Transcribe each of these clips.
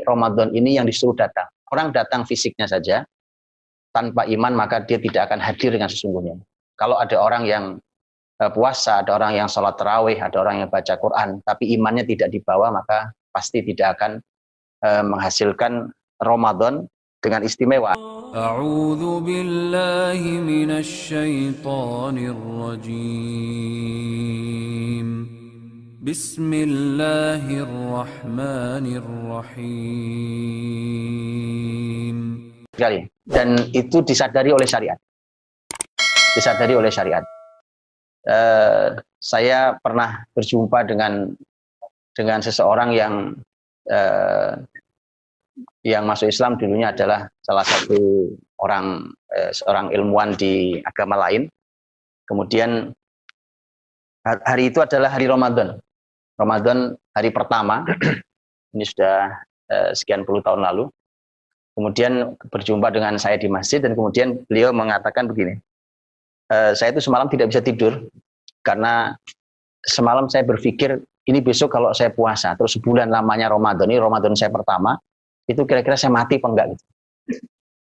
Ramadan ini yang disuruh datang. Orang datang fisiknya saja, tanpa iman maka dia tidak akan hadir dengan sesungguhnya. Kalau ada orang yang puasa, ada orang yang sholat tarawih, ada orang yang baca Quran, tapi imannya tidak dibawa, maka pasti tidak akan menghasilkan Ramadan dengan istimewa. A'udzu billahi minasy syaithanir rajim. Bismillahirrahmanirrahim. Dan itu disadari oleh syariat. Disadari oleh syariat. Saya pernah berjumpa dengan seseorang yang masuk Islam dulunya adalah salah satu orang seorang ilmuwan di agama lain. Kemudian hari itu adalah hari Ramadan. Ramadan hari pertama. Ini sudah sekian puluh tahun lalu. Kemudian berjumpa dengan saya di masjid dan kemudian beliau mengatakan begini. Saya itu semalam tidak bisa tidur karena semalam saya berpikir ini besok kalau saya puasa terus sebulan lamanya Ramadan, ini Ramadan saya pertama, itu kira-kira saya mati apa enggak gitu.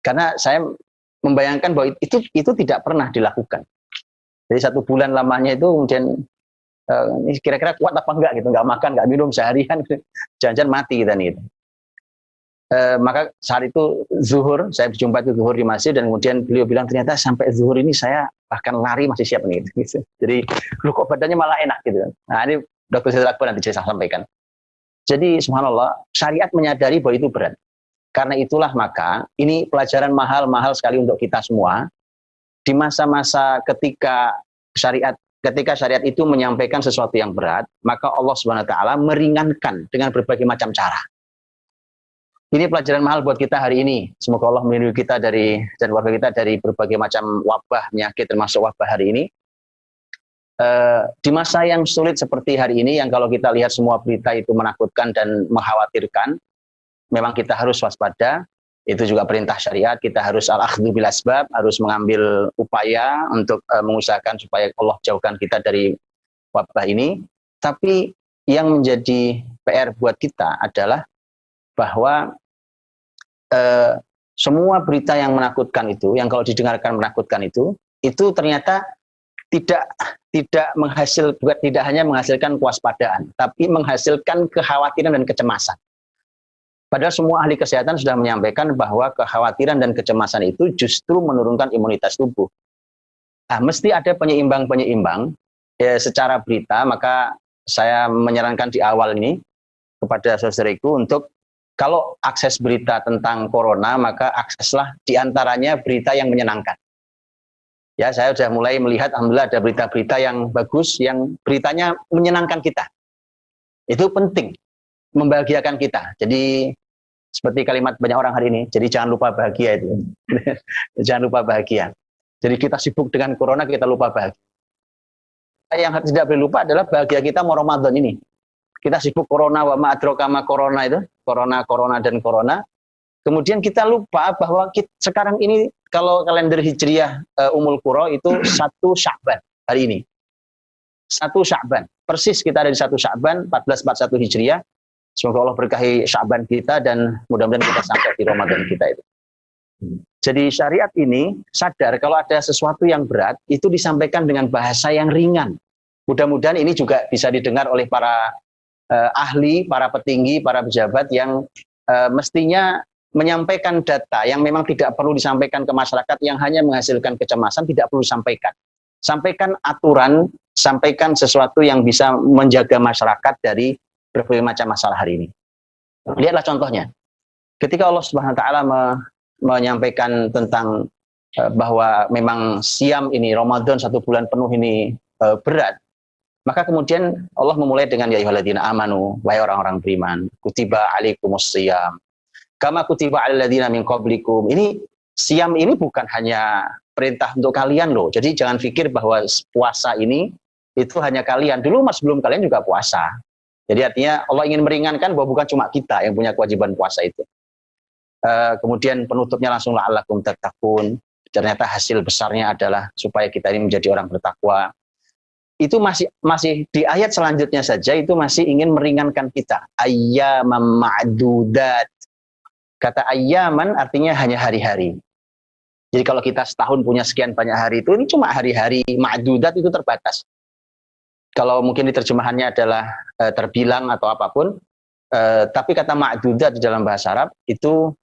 Karena saya membayangkan bahwa itu tidak pernah dilakukan. Jadi 1 bulan lamanya itu kemudian ini kira-kira kuat apa enggak gitu, enggak makan, enggak minum seharian, jangan-jangan mati kita nih. Maka saat itu zuhur, saya berjumpa itu zuhur di masjid dan kemudian beliau bilang ternyata sampai zuhur ini saya bahkan lari masih siap nih gitu. Jadi lu kok badannya malah enak gitu. Nah ini Dr. Zaidul Akbar nanti saya sampaikan. Jadi subhanallah syariat menyadari bahwa itu berat. Karena itulah maka ini pelajaran mahal sekali untuk kita semua di masa-masa ketika syariat itu menyampaikan sesuatu yang berat, maka Allah Subhanahu wa taala meringankan dengan berbagai macam cara. Ini pelajaran mahal buat kita hari ini. Semoga Allah melindungi kita dan keluarga kita dari berbagai macam wabah, penyakit, termasuk wabah hari ini. Di masa yang sulit seperti hari ini, yang kalau kita lihat semua berita itu menakutkan dan mengkhawatirkan, memang kita harus waspada. Itu juga perintah syariat, kita harus al-akhdhu bil asbab, harus mengambil upaya untuk mengusahakan supaya Allah jauhkan kita dari wabah ini. Tapi yang menjadi PR buat kita adalah bahwa semua berita yang menakutkan itu, yang kalau didengarkan menakutkan itu ternyata tidak hanya menghasilkan kewaspadaan, tapi menghasilkan kekhawatiran dan kecemasan. Padahal semua ahli kesehatan sudah menyampaikan bahwa kekhawatiran dan kecemasan itu justru menurunkan imunitas tubuh. Nah, mesti ada penyeimbang secara berita, maka saya menyarankan di awal ini kepada saudariku untuk kalau akses berita tentang corona, maka akseslah diantaranya berita yang menyenangkan. Ya, saya sudah mulai melihat, alhamdulillah ada berita-berita yang bagus, yang beritanya menyenangkan kita. Itu penting, membahagiakan kita. Jadi, seperti kalimat banyak orang hari ini, jadi jangan lupa bahagia itu. Jangan lupa bahagia. Jadi kita sibuk dengan corona, kita lupa bahagia. Yang tidak boleh lupa adalah bahagia kita mau Ramadan ini. Kita sibuk corona, wa ma'adroka ma corona itu, corona dan corona. Kemudian kita lupa bahwa sekarang ini kalau kalender Hijriyah Ummul Qura itu 1 Sya'ban hari ini. 1 Sya'ban. Persis kita ada di 1 Sya'ban 1441 Hijriyah. Semoga Allah berkahi Sya'ban kita dan mudah-mudahan kita sampai di Ramadan kita itu. Jadi syariat ini sadar kalau ada sesuatu yang berat itu disampaikan dengan bahasa yang ringan. Mudah-mudahan ini juga bisa didengar oleh para ahli, para petinggi, para pejabat yang mestinya menyampaikan data yang memang tidak perlu disampaikan ke masyarakat, yang hanya menghasilkan kecemasan, tidak perlu disampaikan. Sampaikan aturan, sampaikan sesuatu yang bisa menjaga masyarakat dari berbagai macam masalah hari ini. Lihatlah contohnya. Ketika Allah Subhanahu wa taala menyampaikan tentang bahwa memang siam ini, Ramadan 1 bulan penuh ini berat, maka kemudian Allah memulai dengan ya ayyuhalladzina amanu, wahai orang-orang beriman, kutiba alaikumus shiyam kama kutiba alal ladzina min qablikum. Ini siam ini bukan hanya perintah untuk kalian loh. Jadi jangan pikir bahwa puasa ini itu hanya kalian. Dulu sebelum kalian juga puasa. Jadi artinya Allah ingin meringankan bahwa bukan cuma kita yang punya kewajiban puasa itu. Kemudian penutupnya langsung la'allakum tattaqun. Ternyata hasil besarnya adalah supaya kita ini menjadi orang bertakwa. itu masih di ayat selanjutnya saja itu masih ingin meringankan kita. Ayyaman ma'dudat. Kata ayyaman artinya hanya hari-hari. Jadi kalau kita setahun punya sekian banyak hari itu, ini cuma hari-hari ma'dudat itu terbatas. Kalau mungkin diterjemahannya adalah terbilang atau apapun, tapi kata ma'dudat di dalam bahasa Arab itu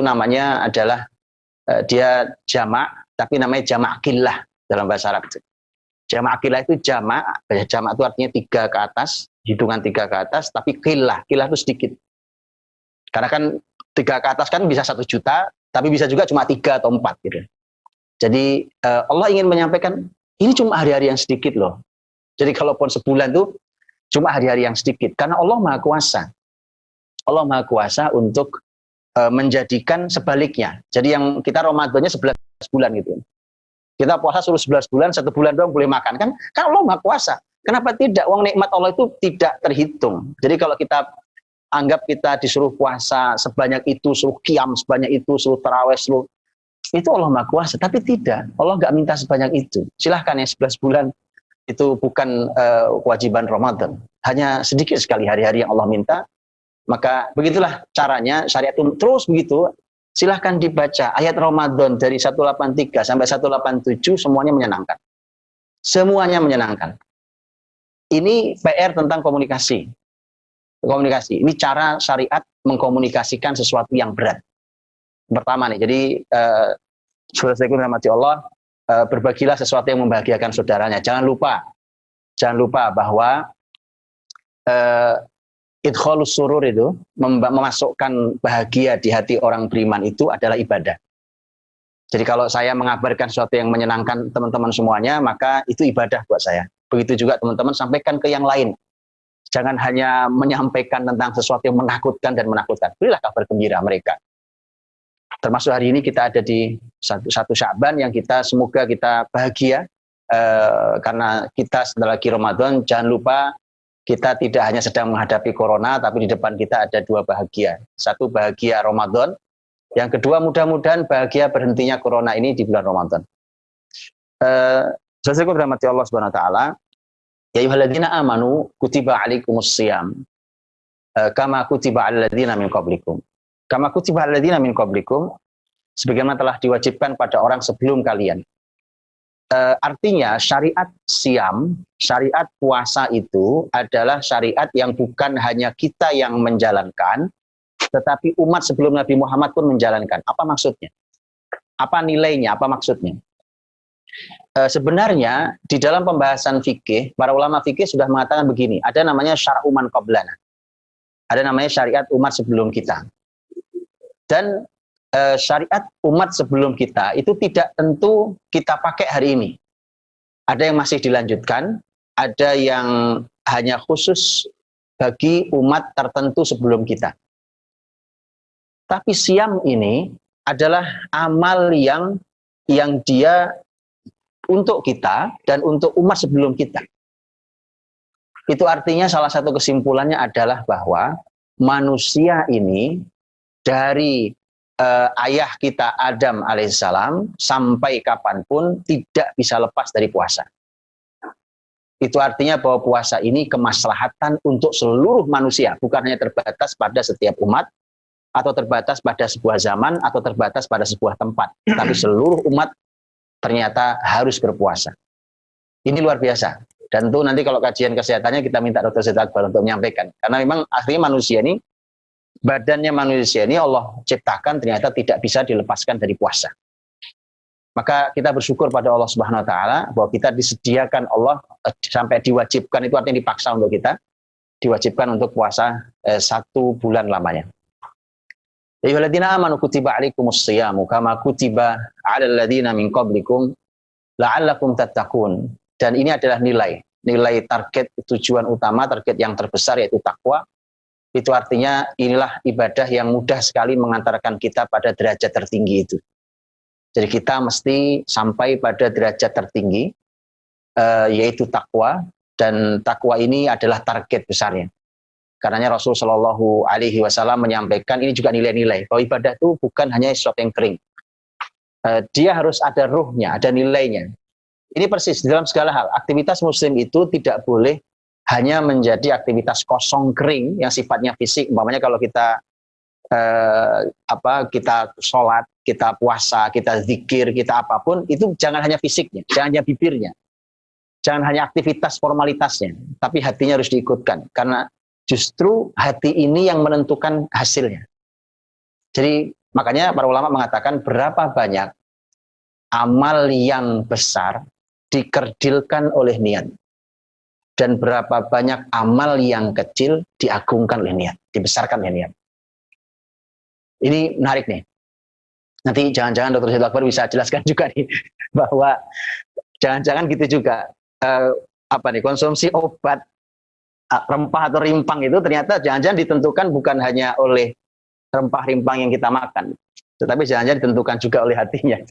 namanya adalah dia jamak, tapi namanya jamak qillah dalam bahasa Arab. Jamak qillah itu jamak itu artinya 3 ke atas, hitungan 3 ke atas, tapi qillah itu sedikit. Karena kan 3 ke atas kan bisa 1 juta, tapi bisa juga cuma 3 atau 4 gitu. Jadi Allah ingin menyampaikan ini cuma hari-hari yang sedikit loh. Jadi kalaupun sebulan tuh cuma hari-hari yang sedikit, karena Allah Maha Kuasa. Allah Maha Kuasa untuk menjadikan sebaliknya. Jadi yang kita Ramadannya 11 bulan gitu. Kita puasa suruh 11 bulan, 1 bulan doang boleh makan. Kan Allah Maha Kuasa. Kenapa tidak? Uang nikmat Allah itu tidak terhitung. Jadi kalau kita anggap kita disuruh puasa sebanyak itu, suruh qiyam sebanyak itu, suruh tarawih, itu Allah Maha Kuasa. Tapi tidak. Allah nggak minta sebanyak itu. Silahkan ya 11 bulan itu bukan kewajiban Ramadan. Hanya sedikit sekali hari-hari yang Allah minta. Maka begitulah caranya syariat itu terus begitu. Silahkan dibaca ayat Ramadan dari 183 sampai 187 semuanya menyenangkan. Semuanya menyenangkan. Ini PR tentang komunikasi. Komunikasi. Ini cara syariat mengkomunikasikan sesuatu yang berat. Pertama nih, jadi saudara-saudaraku rahmati Allah, berbagilah sesuatu yang membahagiakan saudaranya. Jangan lupa bahwa idkhalus surur itu, memasukkan bahagia di hati orang beriman itu adalah ibadah. Jadi kalau saya mengabarkan sesuatu yang menyenangkan teman-teman semuanya, maka itu ibadah buat saya. Begitu juga teman-teman sampaikan ke yang lain. Jangan hanya menyampaikan tentang sesuatu yang menakutkan dan menakutkan. Berilah kabar gembira mereka. Termasuk hari ini kita ada di satu Sya'ban yang semoga kita bahagia. Karena kita setelah lagi Ramadan, jangan lupa kita tidak hanya sedang menghadapi corona, tapi di depan kita ada 2 bahagia. Satu bahagia Ramadan, yang kedua mudah-mudahan bahagia berhentinya corona ini di bulan Ramadan. Saudaraku dirahmati Allah Subhanahu wa taala, ya ayyuhalladzina amanu kutiba alaikumusshiyam kama kutiba alal ladzina min qablikum. Kama kutiba alal ladzina min qablikum, sebagaimana telah diwajibkan pada orang sebelum kalian. Artinya syariat siam, syariat puasa itu adalah syariat yang bukan hanya kita yang menjalankan, tetapi umat sebelum Nabi Muhammad pun menjalankan. Apa maksudnya? Apa nilainya? Apa maksudnya? Sebenarnya di dalam pembahasan fikih, para ulama fikih sudah mengatakan begini, ada namanya syar'u man qablana. Ada namanya syariat umat sebelum kita. Dan syariat umat sebelum kita itu tidak tentu kita pakai hari ini. Ada yang masih dilanjutkan, ada yang hanya khusus bagi umat tertentu sebelum kita. Tapi siam ini adalah amal yang dia untuk kita dan untuk umat sebelum kita. Itu artinya salah satu kesimpulannya adalah bahwa manusia ini dari ayah kita Adam alaihissalam sampai kapanpun tidak bisa lepas dari puasa. Itu artinya bahwa puasa ini kemaslahatan untuk seluruh manusia, bukan hanya terbatas pada setiap umat, atau terbatas pada sebuah zaman, atau terbatas pada sebuah tempat. Tapi seluruh umat ternyata harus berpuasa. Ini luar biasa. Dan itu nanti kalau kajian kesehatannya kita minta Dr. Zaid Akbar untuk menyampaikan. Karena memang akhirnya manusia ini, badannya manusia ini Allah ciptakan ternyata tidak bisa dilepaskan dari puasa. Maka kita bersyukur pada Allah Subhanahu wa taala bahwa kita disediakan Allah sampai diwajibkan, itu artinya dipaksa untuk kita, diwajibkan untuk puasa 1 bulan lamanya. Ya ayyuhalladzina amanu kutiba alaikumushiyamu kama kutiba 'alal ladzina min qablikum la'allakum tattaqun. Dan ini adalah nilai target, tujuan utama, target yang terbesar yaitu takwa. Itu artinya inilah ibadah yang mudah sekali mengantarkan kita pada derajat tertinggi itu. Jadi kita mesti sampai pada derajat tertinggi, yaitu takwa, dan takwa ini adalah target besarnya. Karenanya Rasul Shallallahu Alaihi Wasallam menyampaikan ini juga nilai-nilai bahwa ibadah itu bukan hanya sesuatu yang kering. Dia harus ada ruhnya, ada nilainya. Ini persis di dalam segala hal. Aktivitas muslim itu tidak boleh hanya menjadi aktivitas kosong kering yang sifatnya fisik. Umpamanya kalau kita kita sholat, kita puasa, kita zikir, kita apapun, itu jangan hanya fisiknya, jangan hanya bibirnya, jangan hanya aktivitas formalitasnya, tapi hatinya harus diikutkan. Karena justru hati ini yang menentukan hasilnya. Jadi makanya para ulama mengatakan berapa banyak amal yang besar dikerdilkan oleh niat. Dan berapa banyak amal yang kecil diagungkan oleh niat, dibesarkan oleh niat. Ini menarik nih. Nanti jangan-jangan Dr. Zaidul Akbar bisa jelaskan juga nih, bahwa jangan-jangan gitu juga. Konsumsi obat rempah atau rimpang itu ternyata jangan-jangan ditentukan bukan hanya oleh rempah-rimpang yang kita makan, tetapi jangan-jangan ditentukan juga oleh hatinya.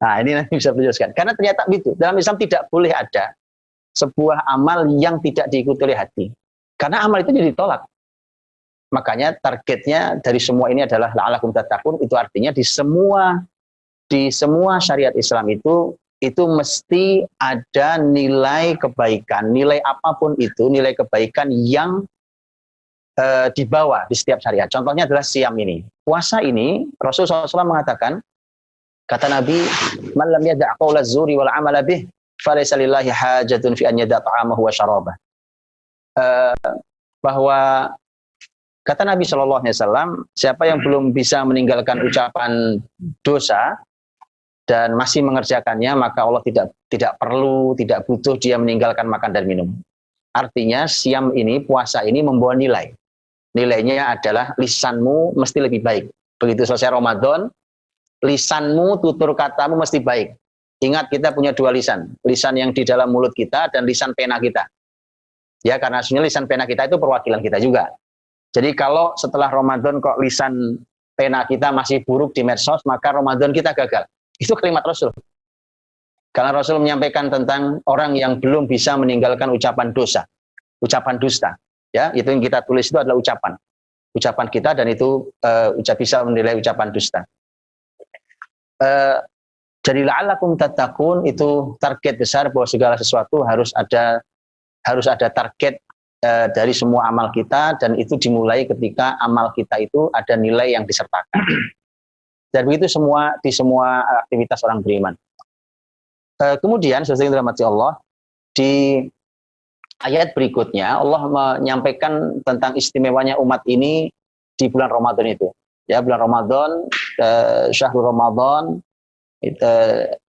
Nah, ini nanti bisa dijelaskan. Karena ternyata itu dalam Islam tidak boleh ada sebuah amal yang tidak diikuti oleh hati. Karena amal itu jadi ditolak. Makanya targetnya dari semua ini adalah la'alakum tattaqun. Itu artinya di semua syariat Islam itu mesti ada nilai kebaikan, nilai apapun itu, nilai kebaikan yang dibawa di setiap syariat. Contohnya adalah siam ini. Puasa ini Rasulullah SAW mengatakan, kata Nabi, "Man lam yada' qaula zuri wal 'amala bih, falaysa lillahi hajatun fi an yada' ta'amahu wa syarabah." Bahwa kata Nabi Shallallahu Alaihi Wasallam, siapa yang belum bisa meninggalkan ucapan dosa dan masih mengerjakannya, maka Allah tidak perlu, tidak butuh dia meninggalkan makan dan minum. Artinya siam ini, puasa ini membawa nilai. Nilainya adalah lisanmu mesti lebih baik. Begitu selesai Ramadan, lisanmu, tutur katamu mesti baik. Ingat, kita punya dua lisan. Lisan yang di dalam mulut kita dan lisan pena kita. Ya, karena sebenarnya lisan pena kita itu perwakilan kita juga. Jadi kalau setelah Ramadan kok lisan pena kita masih buruk di medsos, maka Ramadan kita gagal. Itu kalimat Rasul. Karena Rasul menyampaikan tentang orang yang belum bisa meninggalkan ucapan dosa, ucapan dusta. Ya, itu yang kita tulis itu adalah ucapan kita, dan itu bisa menilai ucapan dusta. Jadi la'allakum tattaqun itu target besar bahwa segala sesuatu harus ada target dari semua amal kita, dan itu dimulai ketika amal kita itu ada nilai yang disertakan. Dan begitu di semua aktivitas orang beriman. Kemudian saudara yang dirahmati Allah, di ayat berikutnya Allah menyampaikan tentang istimewanya umat ini di bulan Ramadan itu. Ya, bulan Ramadan, syahrul Ramadan.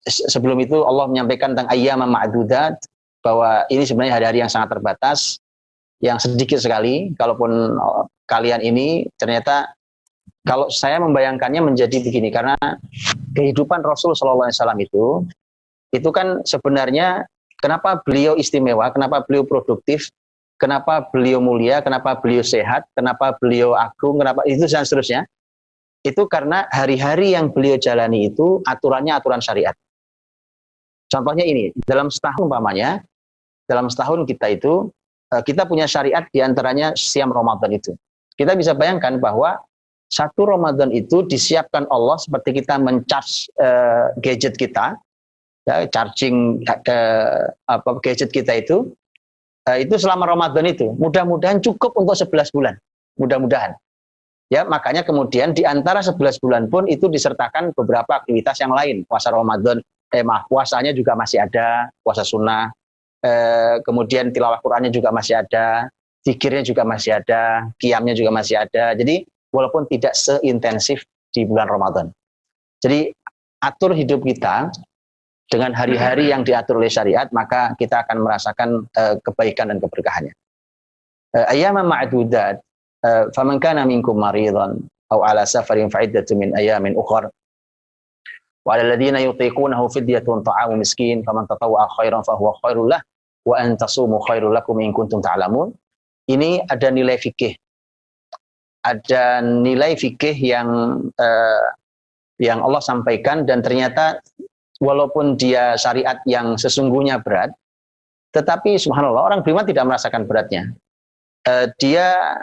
Sebelum itu Allah menyampaikan tentang ayyam ma'dudat, bahwa ini sebenarnya hari-hari yang sangat terbatas, yang sedikit sekali. Kalaupun kalian ini ternyata, kalau saya membayangkannya menjadi begini, karena kehidupan Rasul Shallallahu Alaihi Wasallam itu kan sebenarnya kenapa beliau istimewa, kenapa beliau produktif, kenapa beliau mulia, kenapa beliau sehat, kenapa beliau agung, kenapa itu dan seterusnya. Itu karena hari-hari yang beliau jalani itu aturannya aturan syariat. Contohnya ini, dalam setahun umpamanya, dalam setahun kita punya syariat diantaranya siam Ramadan itu. Kita bisa bayangkan bahwa satu Ramadan itu disiapkan Allah seperti kita mencharge gadget kita, ya, charging gadget kita itu selama Ramadan itu mudah-mudahan cukup untuk 11 bulan, mudah-mudahan. Ya, makanya kemudian di antara 11 bulan pun itu disertakan beberapa aktivitas yang lain. Puasa Ramadan, puasanya juga masih ada, puasa sunnah. Kemudian tilawah Qur'annya juga masih ada, zikirnya juga masih ada, qiyamnya juga masih ada. Jadi walaupun tidak seintensif di bulan Ramadan. Jadi atur hidup kita dengan hari-hari yang diatur oleh syariat, maka kita akan merasakan kebaikan dan keberkahannya. Ayyaman ma'dudat, faman kana minkum maridan aw ala safarin fa'iddatun min ayamin ukhra. Wa 'alal ladzina yutiqunahu fidyatun ta'amu miskin, faman tatawwa'a khairan fa huwa khairul lah wa an tasumu khairul lakum in kuntum ta'lamun. Ini ada nilai fikih. Ada nilai fikih yang Allah sampaikan, dan ternyata walaupun dia syariat yang sesungguhnya berat, tetapi subhanallah orang beriman tidak merasakan beratnya. Dia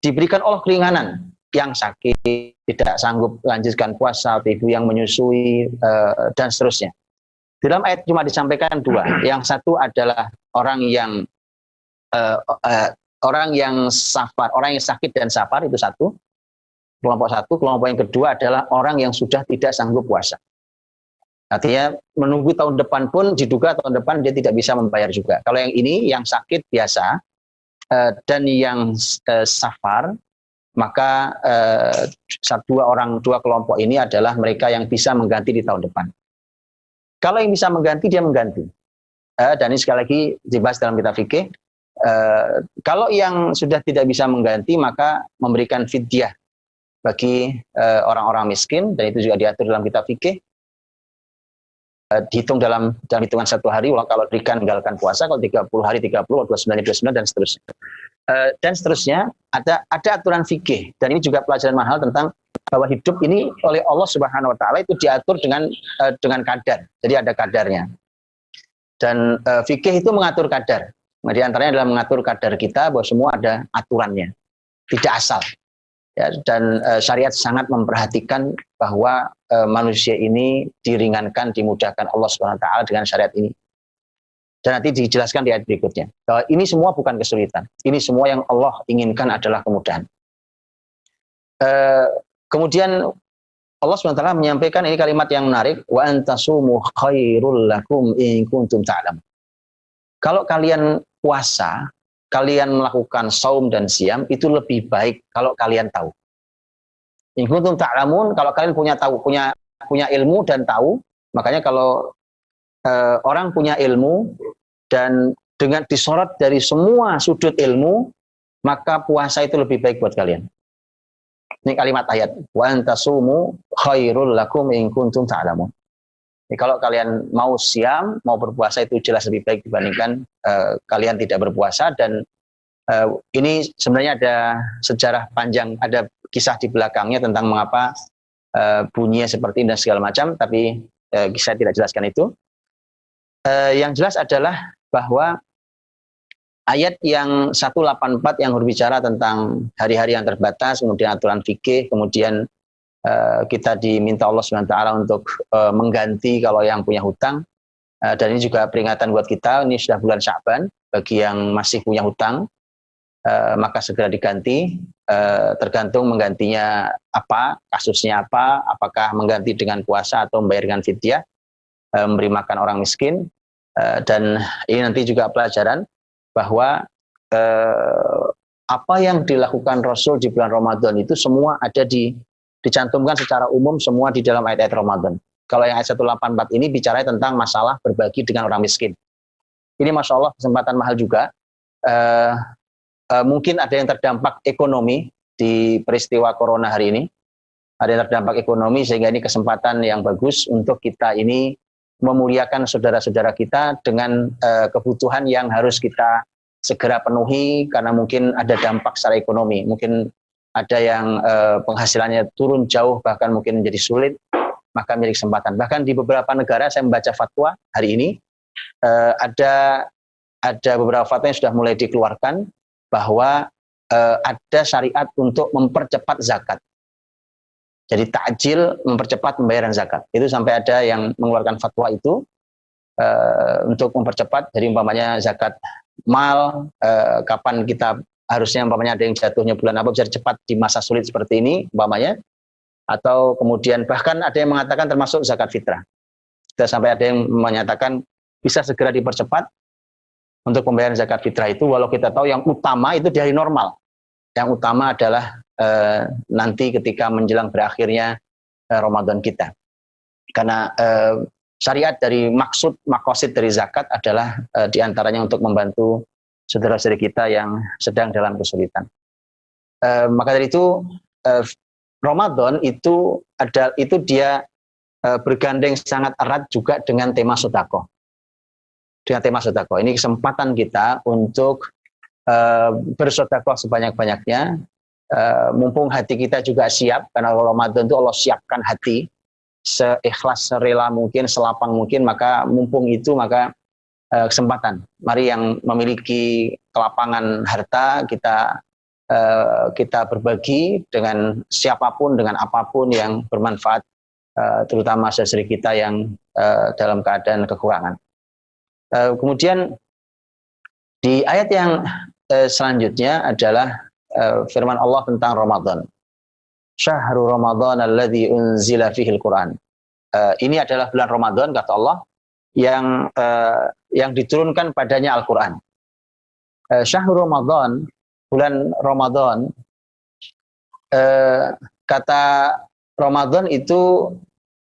diberikan Allah keringanan, yang sakit tidak sanggup melanjutkan puasa, atau ibu yang menyusui, dan seterusnya. Dalam ayat cuma disampaikan dua. Yang satu adalah orang yang safar, orang yang sakit dan safar, itu satu. Kelompok satu. Kelompok yang kedua adalah orang yang sudah tidak sanggup puasa. Artinya menunggu tahun depan pun diduga tahun depan dia tidak bisa membayar juga. Kalau yang ini yang sakit biasa dan yang safar, maka dua kelompok ini adalah mereka yang bisa mengganti di tahun depan. Kalau yang bisa mengganti, dia mengganti. Dan ini sekali lagi dibahas dalam kitab fikih. Kalau yang sudah tidak bisa mengganti, maka memberikan fidyah bagi orang-orang miskin, dan itu juga diatur dalam kitab fikih. Dihitung dalam hitungan satu hari, kalau berikan meninggalkan puasa, kalau 30 hari 30, 29 dan seterusnya. Dan seterusnya ada aturan fikih, dan ini juga pelajaran mahal tentang bahwa hidup ini oleh Allah Subhanahu wa taala itu diatur dengan kadar. Jadi ada kadarnya. Dan fikih itu mengatur kadar. Di antaranya adalah mengatur kadar kita, bahwa semua ada aturannya. Tidak asal. Ya, dan syariat sangat memperhatikan bahwa manusia ini diringankan, dimudahkan Allah Subhanahu wa taala dengan syariat ini. Dan nanti dijelaskan di ayat berikutnya. Bahwa ini semua bukan kesulitan. Ini semua yang Allah inginkan adalah kemudahan. Kemudian Allah SWT menyampaikan ini kalimat yang menarik, wa antasumu khairul lakum in kuntum ta'lamun. Kalau kalian puasa, kalian melakukan saum dan siam, itu lebih baik kalau kalian tahu. In kuntum ta'lamun, kalau kalian punya ilmu dan tahu, makanya kalau orang punya ilmu dan dengan disorot dari semua sudut ilmu, maka puasa itu lebih baik buat kalian. Ini kalimat ayat, wa antasumu khairul lakum in kuntum ta'lamun. Kalau kalian mau siam, mau berpuasa, itu jelas lebih baik dibandingkan kalian tidak berpuasa. Dan ini sebenarnya ada sejarah panjang, ada kisah di belakangnya tentang mengapa bunyinya seperti ini dan segala macam, tapi saya tidak jelaskan itu. Yang jelas adalah bahwa ayat yang 184 yang berbicara tentang hari-hari yang terbatas, kemudian aturan fikih, kemudian kita diminta Allah SWT untuk mengganti kalau yang punya hutang, dan ini juga peringatan buat kita. Ini sudah bulan Sya'ban, bagi yang masih punya hutang maka segera diganti, tergantung menggantinya apa, kasusnya apa, apakah mengganti dengan puasa atau membayar dengan fidyah, memberi makan orang miskin. Dan ini nanti juga pelajaran bahwa apa yang dilakukan Rasul di bulan Ramadan itu semua ada dicantumkan secara umum semua di dalam ayat-ayat Ramadan. Kalau yang ayat 184 ini bicara tentang masalah berbagi dengan orang miskin. Ini Masya Allah kesempatan mahal juga. Mungkin ada yang terdampak ekonomi di peristiwa corona hari ini. Ada yang terdampak ekonomi, sehingga ini kesempatan yang bagus untuk kita ini memuliakan saudara-saudara kita dengan kebutuhan yang harus kita segera penuhi, karena mungkin ada dampak secara ekonomi. Mungkin ada yang penghasilannya turun jauh, bahkan mungkin menjadi sulit, maka milik kesempatan. Bahkan di beberapa negara, saya membaca fatwa hari ini, ada beberapa fatwa yang sudah mulai dikeluarkan, bahwa ada syariat untuk mempercepat zakat. Jadi takjil, mempercepat pembayaran zakat. Itu sampai ada yang mengeluarkan fatwa itu untuk mempercepat. Jadi umpamanya zakat mal, kapan kita harusnya umpamanya ada yang jatuhnya bulan apa, bisa cepat di masa sulit seperti ini umpamanya. Atau kemudian bahkan ada yang mengatakan termasuk zakat fitrah. Sudah sampai ada yang menyatakan bisa segera dipercepat untuk pembayaran zakat fitrah itu, walau kita tahu yang utama itu di hari normal. Yang utama adalah nanti ketika menjelang berakhirnya Ramadan kita. Karena syariat dari makosid dari zakat adalah diantaranya untuk membantu saudara-saudari kita yang sedang dalam kesulitan. Maka dari itu Ramadan itu dia bergandeng sangat erat juga dengan tema sedekah. Dengan tema sedekah. Ini kesempatan kita untuk bersedekah sebanyak-banyaknya. Mumpung hati kita juga siap, karena Ramadan itu Allah siapkan hati seikhlas, serela mungkin, selapang mungkin, maka mumpung itu, maka kesempatan. Mari yang memiliki kelapangan harta, kita berbagi dengan siapapun, dengan apapun yang bermanfaat, terutama saudara kita yang dalam keadaan kekurangan. Kemudian di ayat yang selanjutnya adalah firman Allah tentang Ramadan. Syahrul Ramadan alladzi unzila fihil Quran. Ini adalah bulan Ramadan, kata Allah, yang diturunkan padanya Al-Quran. Syahrul Ramadan, bulan Ramadan, kata Ramadan itu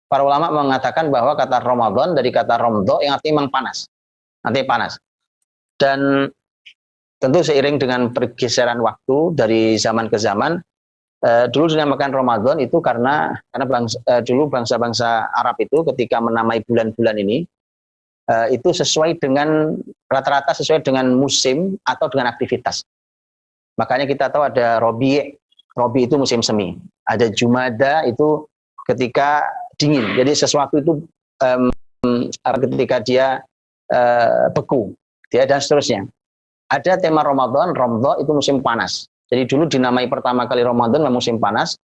para ulama mengatakan bahwa kata Ramadan dari kata Romdo yang artinya memang panas. Artinya panas. Dan tentu seiring dengan pergeseran waktu dari zaman ke zaman, dulu dinamakan Ramadan itu karena dulu bangsa-bangsa Arab itu ketika menamai bulan-bulan ini itu sesuai dengan rata-rata sesuai dengan musim atau dengan aktivitas. Makanya kita tahu ada Robi itu musim semi, ada Jumada itu ketika dingin. Jadi sesuatu itu ketika dia beku, dan seterusnya. Ada tema Ramadan, Romdo itu musim panas. Jadi dulu dinamai pertama kali Ramadan musim panas,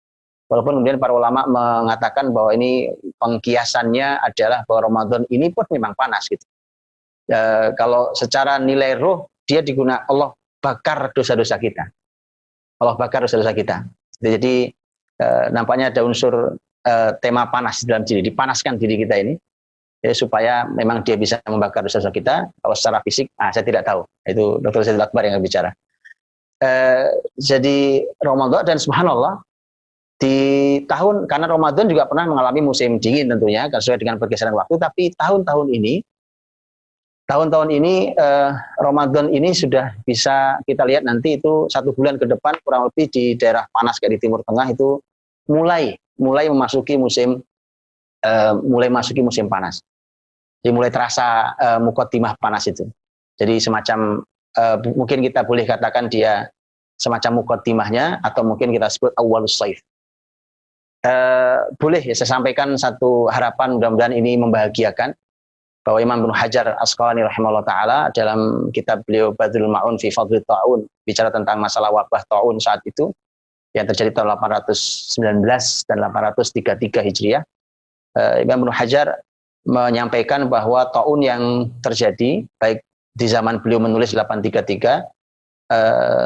walaupun kemudian para ulama mengatakan bahwa ini pengkiasannya adalah bahwa Ramadan ini pun memang panas gitu. Kalau secara nilai roh dia digunakan Allah bakar dosa-dosa kita. Allah bakar dosa-dosa kita. Jadi nampaknya ada unsur tema panas dalam diri, dipanaskan diri kita ini, ya, supaya memang dia bisa membakar dosa-dosa kita. Kalau secara fisik, saya tidak tahu. Itu Dr. Zaidul Akbar yang bicara. Jadi Ramadan, dan subhanallah di tahun, karena Ramadan juga pernah mengalami musim dingin tentunya sesuai dengan pergeseran waktu, tapi tahun-tahun ini Ramadan ini sudah bisa kita lihat nanti itu 1 bulan ke depan kurang lebih di daerah panas kayak di Timur Tengah itu mulai memasuki musim panas. Jadi mulai terasa muqaddimah panas itu. Jadi semacam mungkin kita boleh katakan dia semacam muqaddimahnya, atau mungkin kita sebut awwalus saif. Boleh ya saya sampaikan satu harapan, mudah-mudahan ini membahagiakan, bahwa Imam Ibnu Hajar Asqalani rahimahullah taala dalam kitab beliau Badrul Ma'un fi Fadli Ta'un bicara tentang masalah wabah ta'un saat itu yang terjadi tahun 819 dan 833 Hijriah. Imam Ibnu Hajar menyampaikan bahwa ta'un yang terjadi baik di zaman beliau menulis 833,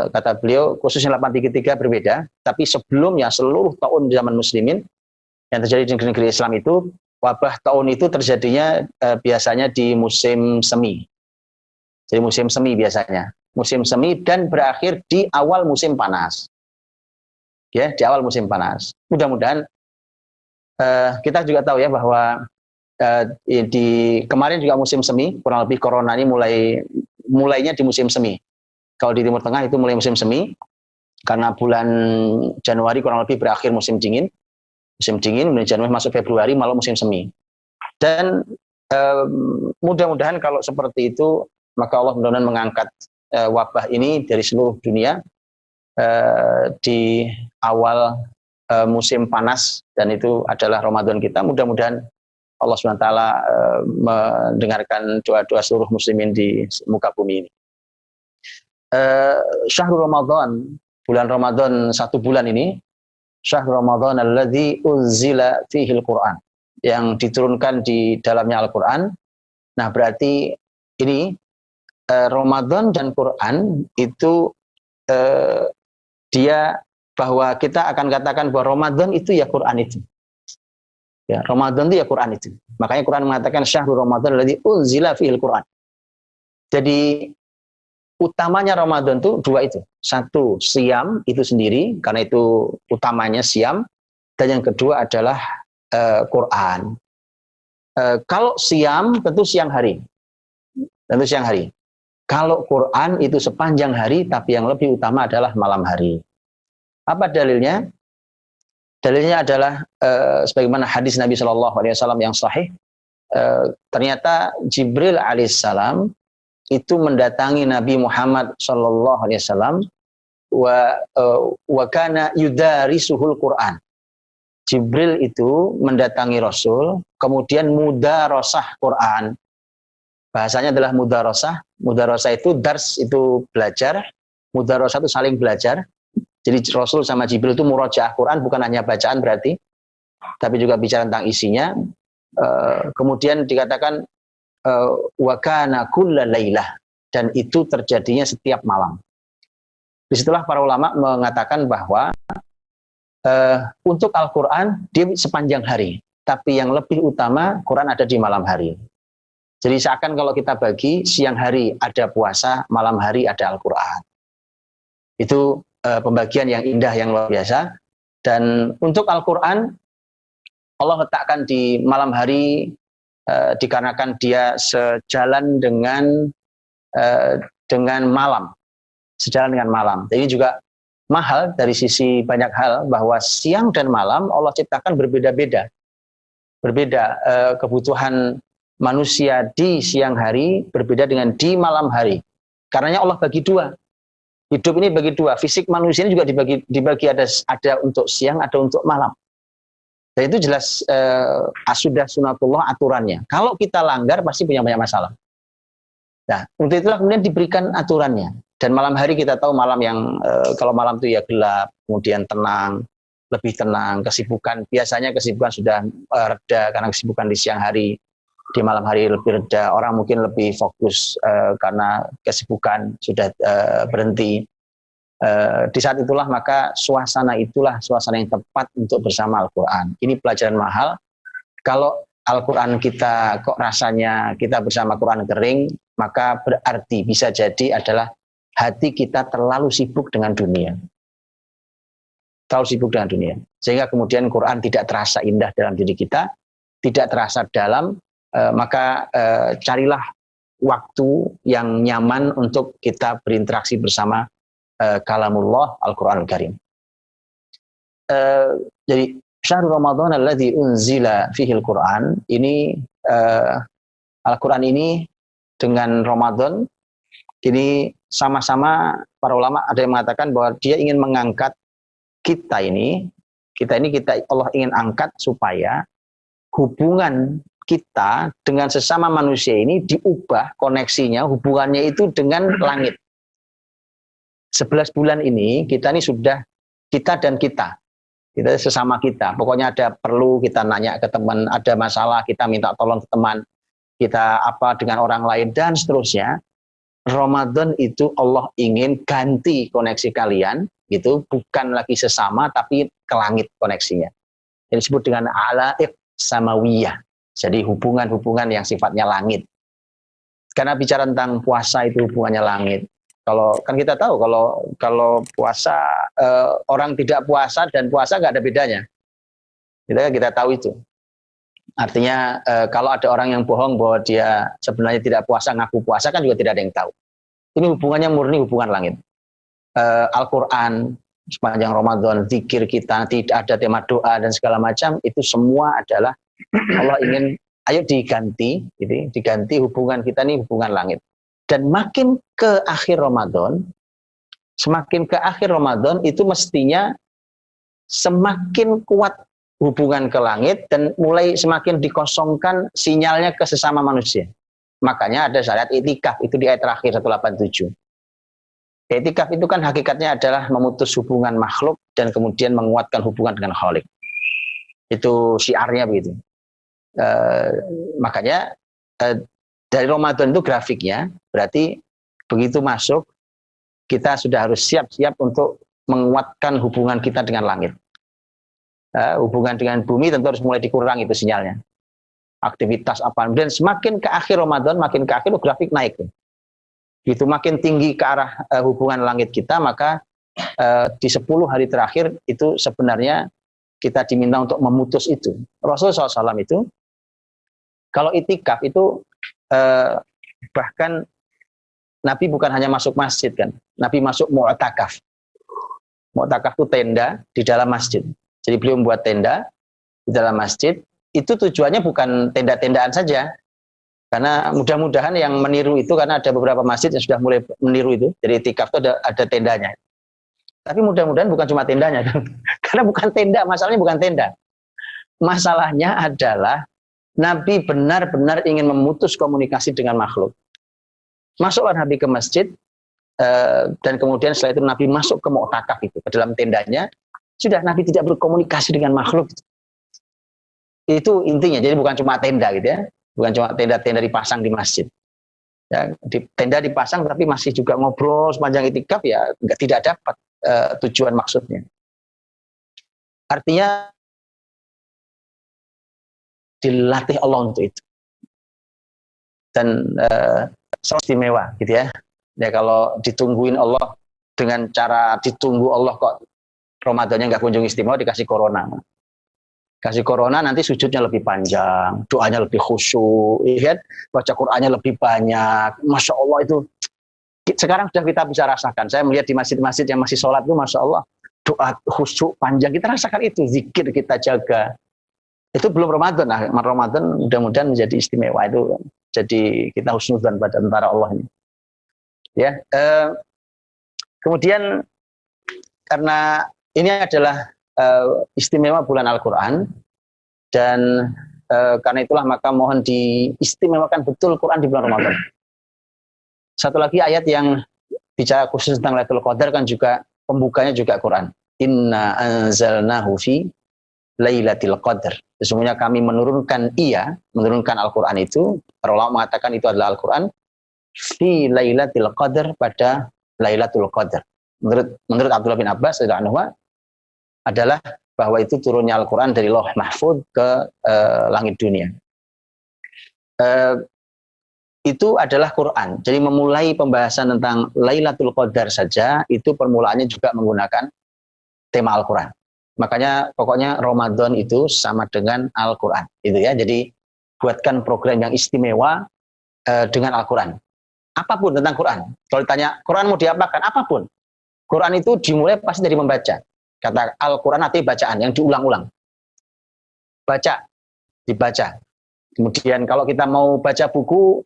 kata beliau khususnya 833 berbeda, tapi sebelumnya seluruh ta'un di zaman muslimin yang terjadi di negeri Islam itu, wabah ta'un itu terjadinya biasanya di musim semi. Jadi musim semi biasanya, musim semi, dan berakhir di awal musim panas. Ya, di awal musim panas. Mudah-mudahan kita juga tahu ya bahwa di kemarin juga musim semi, kurang lebih corona ini mulainya di musim semi. Kalau di Timur Tengah itu mulai musim semi, karena bulan Januari kurang lebih berakhir musim dingin, kemudian Januari masuk Februari malah musim semi. Dan mudah-mudahan kalau seperti itu, maka Allah mudah-mudahan mengangkat wabah ini dari seluruh dunia di awal musim panas, dan itu adalah Ramadan kita. Mudah-mudahan Allah SWT mendengarkan doa-doa seluruh muslimin di muka bumi ini. Syahrul Ramadan, bulan Ramadan 1 bulan ini, Syahrul Ramadan alladzi unzila fihil Quran, yang diturunkan di dalamnya Al-Quran. Nah, berarti ini Ramadan dan Quran itu dia, bahwa kita akan katakan bahwa Ramadan itu ya Quran itu. Ya, Ramadan itu ya Quran itu. Makanya Quran mengatakan Syahrul Ramadan alladzi unzila fihil Quran. Jadi utamanya Ramadan itu 2 itu. 1, siam itu sendiri, karena itu utamanya siam. Dan yang kedua adalah Quran. Kalau siam tentu siang hari. Kalau Quran itu sepanjang hari, tapi yang lebih utama adalah malam hari. Apa dalilnya? Dalilnya adalah sebagaimana hadis Nabi SAW yang sahih. Ternyata Jibril alaihissalam itu mendatangi Nabi Muhammad SAW wa kana yudarisuhul Quran. Jibril itu mendatangi Rasul, kemudian mudarosah Quran. Bahasanya adalah mudarosah. Mudarosah itu dars, itu belajar. Mudarosah itu saling belajar. Jadi Rasul sama Jibril itu murojaah Quran, bukan hanya bacaan berarti, tapi juga bicara tentang isinya. Kemudian dikatakan wa kana kulla lailah, dan itu terjadinya setiap malam. Disitulah para ulama mengatakan bahwa untuk Al-Quran dia sepanjang hari, tapi yang lebih utama Quran ada di malam hari. Jadi seakan kalau kita bagi, siang hari ada puasa, malam hari ada Al-Quran. Itu pembagian yang indah, yang luar biasa. Dan untuk Al-Quran, Allah letakkan di malam hari dikarenakan dia sejalan dengan malam. Sejalan dengan malam. Ini juga mahal dari sisi banyak hal, bahwa siang dan malam Allah ciptakan berbeda-beda. Berbeda kebutuhan manusia di siang hari berbeda dengan di malam hari. Karenanya Allah bagi dua. Hidup ini bagi dua. Fisik manusia ini juga dibagi ada untuk siang, ada untuk malam. Dan itu jelas sudah sunatullah aturannya. Kalau kita langgar pasti punya banyak masalah. Nah, untuk itulah kemudian diberikan aturannya. Dan malam hari kita tahu malam yang kalau malam itu ya gelap, kemudian tenang, lebih tenang, kesibukan. Biasanya kesibukan sudah reda karena kesibukan di siang hari. Di malam hari lebih reda, orang mungkin lebih fokus karena kesibukan sudah berhenti. Di saat itulah maka suasana yang tepat untuk bersama Al-Quran. Ini pelajaran mahal. Kalau Al-Quran kita kok rasanya kita bersama Quran kering, maka berarti bisa jadi adalah hati kita terlalu sibuk dengan dunia. Terlalu sibuk dengan dunia. Sehingga kemudian Quran tidak terasa indah dalam diri kita, tidak terasa dalam. Maka carilah waktu yang nyaman untuk kita berinteraksi bersama kalamullah Al-Quranul Karim. Jadi syahrul Ramadan alladzi unzila fihi Al-Quran, ini Al-Quran ini dengan Ramadan ini sama-sama para ulama ada yang mengatakan bahwa dia ingin mengangkat kita Allah ingin angkat supaya hubungan kita dengan sesama manusia ini diubah koneksinya, hubungannya itu dengan langit. 11 bulan ini kita sudah kita sesama kita. Pokoknya ada perlu kita nanya ke teman, ada masalah kita minta tolong ke teman, kita apa dengan orang lain dan seterusnya. Ramadan itu Allah ingin ganti koneksi kalian, gitu, bukan lagi sesama tapi ke langit koneksinya. Ini disebut dengan ala'iq samawiyah. Jadi hubungan-hubungan yang sifatnya langit. Karena bicara tentang puasa itu hubungannya langit. Kalau kan kita tahu kalau puasa orang tidak puasa dan puasa nggak ada bedanya. Kita tahu itu. Artinya kalau ada orang yang bohong bahwa dia sebenarnya tidak puasa, ngaku puasa, kan juga tidak ada yang tahu. Ini hubungannya murni hubungan langit. Al-Quran sepanjang Ramadan, zikir kita, tidak ada tema doa dan segala macam, itu semua adalah Allah ingin, ayo diganti hubungan kita ini hubungan langit. Dan makin ke akhir Ramadan, itu mestinya semakin kuat hubungan ke langit dan mulai semakin dikosongkan sinyalnya ke sesama manusia. Makanya ada syariat itikaf, itu di ayat terakhir 187. Itikaf itu kan hakikatnya adalah memutus hubungan makhluk dan kemudian menguatkan hubungan dengan Khalik. Itu syiarnya begitu. Makanya dari Ramadan itu grafiknya berarti begitu masuk kita sudah harus siap-siap untuk menguatkan hubungan kita dengan langit. Hubungan dengan bumi tentu harus mulai dikurangi itu sinyalnya. Aktivitas apa, dan semakin ke akhir Ramadan, makin ke akhir grafik naik. Gitu makin tinggi ke arah hubungan langit kita, maka di 10 hari terakhir itu sebenarnya kita diminta untuk memutus itu. Rasulullah SAW itu kalau itikaf itu bahkan Nabi bukan hanya masuk masjid kan, Nabi masuk mu'takaf. Mu'takaf itu tenda di dalam masjid. Jadi beliau membuat tenda di dalam masjid. Itu tujuannya bukan tenda-tendaan saja. Karena mudah-mudahan yang meniru itu, karena ada beberapa masjid yang sudah mulai meniru itu. Jadi itikaf itu ada tendanya. Tapi mudah-mudahan bukan cuma tendanya. Karena bukan tenda, masalahnya bukan tenda. Masalahnya adalah Nabi benar-benar ingin memutus komunikasi dengan makhluk. Masuklah Nabi ke masjid, dan kemudian setelah itu Nabi masuk ke mu'takaf itu, ke dalam tendanya. Sudah Nabi tidak berkomunikasi dengan makhluk. Itu intinya. Jadi bukan cuma tenda gitu ya, bukan cuma tenda-tenda dipasang di masjid. Ya, tenda dipasang tapi masih juga ngobrol sepanjang itikaf ya tidak dapat tujuan maksudnya. Artinya dilatih Allah untuk itu. Dan istimewa gitu ya. Ya kalau ditungguin Allah dengan cara ditunggu Allah kok Ramadannya nggak kunjung istimewa, dikasih corona. Kasih corona nanti sujudnya lebih panjang, doanya lebih khusyuk, ya kan? Baca Qur'annya lebih banyak. Masya Allah itu. Sekarang sudah kita bisa rasakan. Saya melihat di masjid-masjid yang masih sholat itu, Masya Allah, doa khusyuk panjang. Kita rasakan itu, zikir kita jaga. Itu belum Ramadan. Nah, Ramadan mudah-mudahan menjadi istimewa itu. Jadi kita husnudzan pada tentara Allah ini. Ya. Kemudian karena ini adalah istimewa bulan Al-Quran, dan karena itulah maka mohon diistimewakan betul Quran di bulan Ramadan. Satu lagi ayat yang bicara khusus tentang Lailatul Qadar kan juga pembukanya juga Quran. Inna anzalnahu fi Lailatul Qadar. Sesungguhnya kami menurunkan Al-Quran itu, para ulama mengatakan itu adalah Al-Quran fi Lailatul Qadar, pada Lailatul Qadar. Menurut Abdullah bin Abbas adalah bahwa itu turunnya Al-Quran dari Lauh Mahfuz ke langit dunia. Itu adalah Quran. Jadi memulai pembahasan tentang Lailatul Qadar saja, itu permulaannya juga menggunakan tema Al-Quran. Makanya pokoknya Ramadan itu sama dengan Al-Quran. Gitu ya. Jadi buatkan program yang istimewa dengan Al-Quran. Apapun tentang Quran. Kalau ditanya, Quran mau diapakan? Apapun. Quran itu dimulai pasti dari membaca. Kata Al-Quran artinya bacaan yang diulang-ulang. Baca, dibaca. Kemudian kalau kita mau baca buku,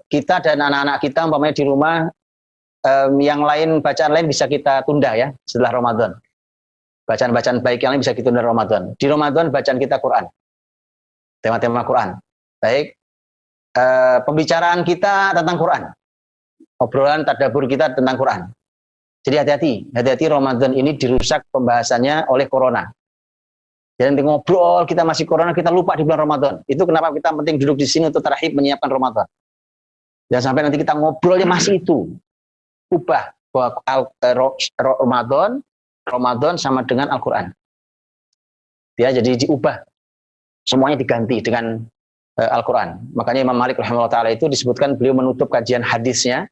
kita dan anak-anak kita umpamanya di rumah, yang lain, bacaan lain bisa kita tunda ya setelah Ramadan. Bacaan-bacaan baik yang lain bisa kita tunda Ramadan. Di Ramadan bacaan kita Quran. Tema-tema Quran. Baik. Pembicaraan kita tentang Quran. Obrolan tadabbur kita tentang Quran. Jadi hati-hati Ramadan ini dirusak pembahasannya oleh corona. Jadi nanti ngobrol kita masih corona, kita lupa di bulan Ramadan. Itu kenapa kita penting duduk di sini untuk tarhib menyiapkan Ramadan. Jangan sampai nanti kita ngobrolnya masih itu. Ubah bahwa Ramadan sama dengan Al-Quran. Ya, jadi diubah. Semuanya diganti dengan Al-Quran. Makanya Imam Malik rahimahullah ta'ala itu disebutkan beliau menutup kajian hadisnya,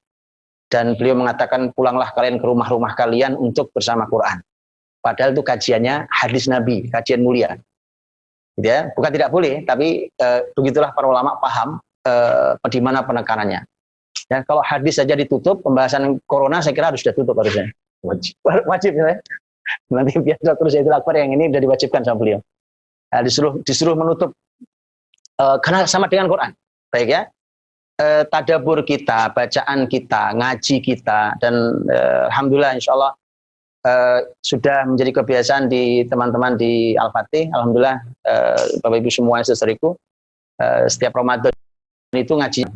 dan beliau mengatakan pulanglah kalian ke rumah-rumah kalian untuk bersama Quran. Padahal itu kajiannya hadis Nabi, kajian mulia. Gitu ya? Bukan tidak boleh, tapi begitulah para ulama paham di mana penekanannya. Ya, kalau hadis saja ditutup, pembahasan corona saya kira harus sudah tutup harusnya. Wajib ya. Nanti biar Dr. Zaidul Akbar yang ini sudah diwajibkan sama beliau. Nah, disuruh menutup karena sama dengan Quran. Baik ya. Tadabbur kita, bacaan kita, ngaji kita, dan alhamdulillah insyaallah sudah menjadi kebiasaan di teman-teman di Al-Fatih. Alhamdulillah Bapak Ibu semua saudariku, setiap Ramadan itu ngaji,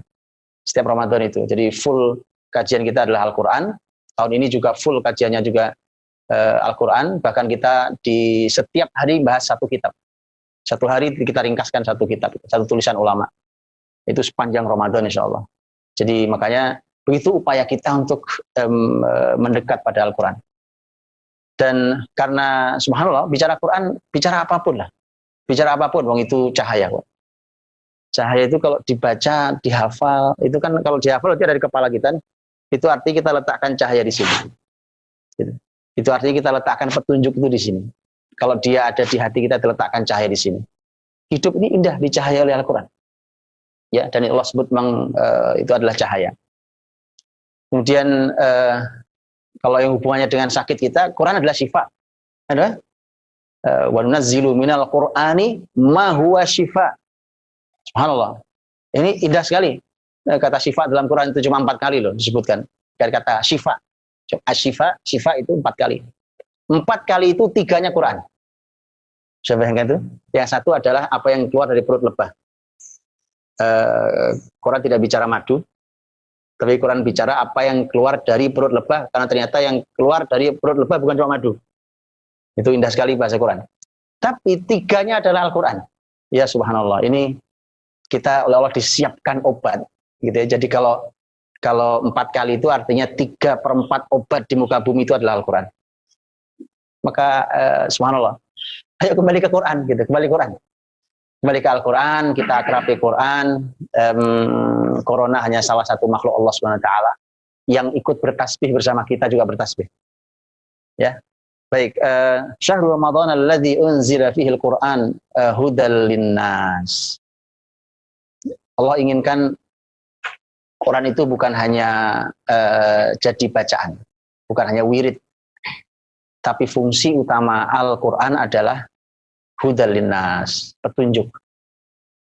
setiap Ramadan itu. Jadi full kajian kita adalah Al-Quran. Tahun ini juga full kajiannya juga Al-Quran. Bahkan kita di setiap hari bahas satu kitab. Satu hari kita ringkaskan satu kitab, satu tulisan ulama. Itu sepanjang Ramadan insya Allah. Jadi makanya begitu upaya kita untuk mendekat pada Al-Quran. Dan karena subhanallah bicara Quran, bicara apapun lah. Bicara apapun, wong itu cahaya kok. Cahaya itu kalau dibaca, dihafal, itu kan kalau dihafal itu dari kepala kita, itu artinya kita letakkan cahaya di sini. Gitu. Itu artinya kita letakkan petunjuk itu di sini. Kalau dia ada di hati kita, diletakkan cahaya di sini. Hidup ini indah dicahayai oleh Al-Quran. Ya, dan Allah sebut memang itu adalah cahaya. Kemudian kalau yang hubungannya dengan sakit kita, Quran adalah syifa. Ada? Wa nunazzilu minal Qur'ani ma huwa syifa. Subhanallah. Ini indah sekali. Kata syifa dalam Quran itu cuma 4 kali loh disebutkan. Dari kata syifa. Asyifa, syifa itu 4 kali. 4 kali itu 3-nya Quran. Saya bayangkan itu. Yang satu adalah apa yang keluar dari perut lebah. Quran tidak bicara madu, tapi Quran bicara apa yang keluar dari perut lebah, karena ternyata yang keluar dari perut lebah bukan cuma madu. Itu indah sekali bahasa Quran. Tapi tiganya adalah Al-Quran. Ya subhanallah, ini kita oleh Allah disiapkan obat. Gitu ya. Jadi kalau 4 kali itu artinya 3/4 obat di muka bumi itu adalah Al-Quran. Maka subhanallah, ayo kembali ke Quran, gitu. Kembali ke Al-Quran, kita akrabi Quran. Corona hanya salah satu makhluk Allah Subhanahu Wa Taala yang ikut bertasbih bersama kita juga bertasbih. Ya, baik. Syahrul Ramadan alladzi unzila fihi al-Quran hudal linnas. Allah inginkan Quran itu bukan hanya jadi bacaan, bukan hanya wirid, tapi fungsi utama Al-Quran adalah hudal linnas, petunjuk.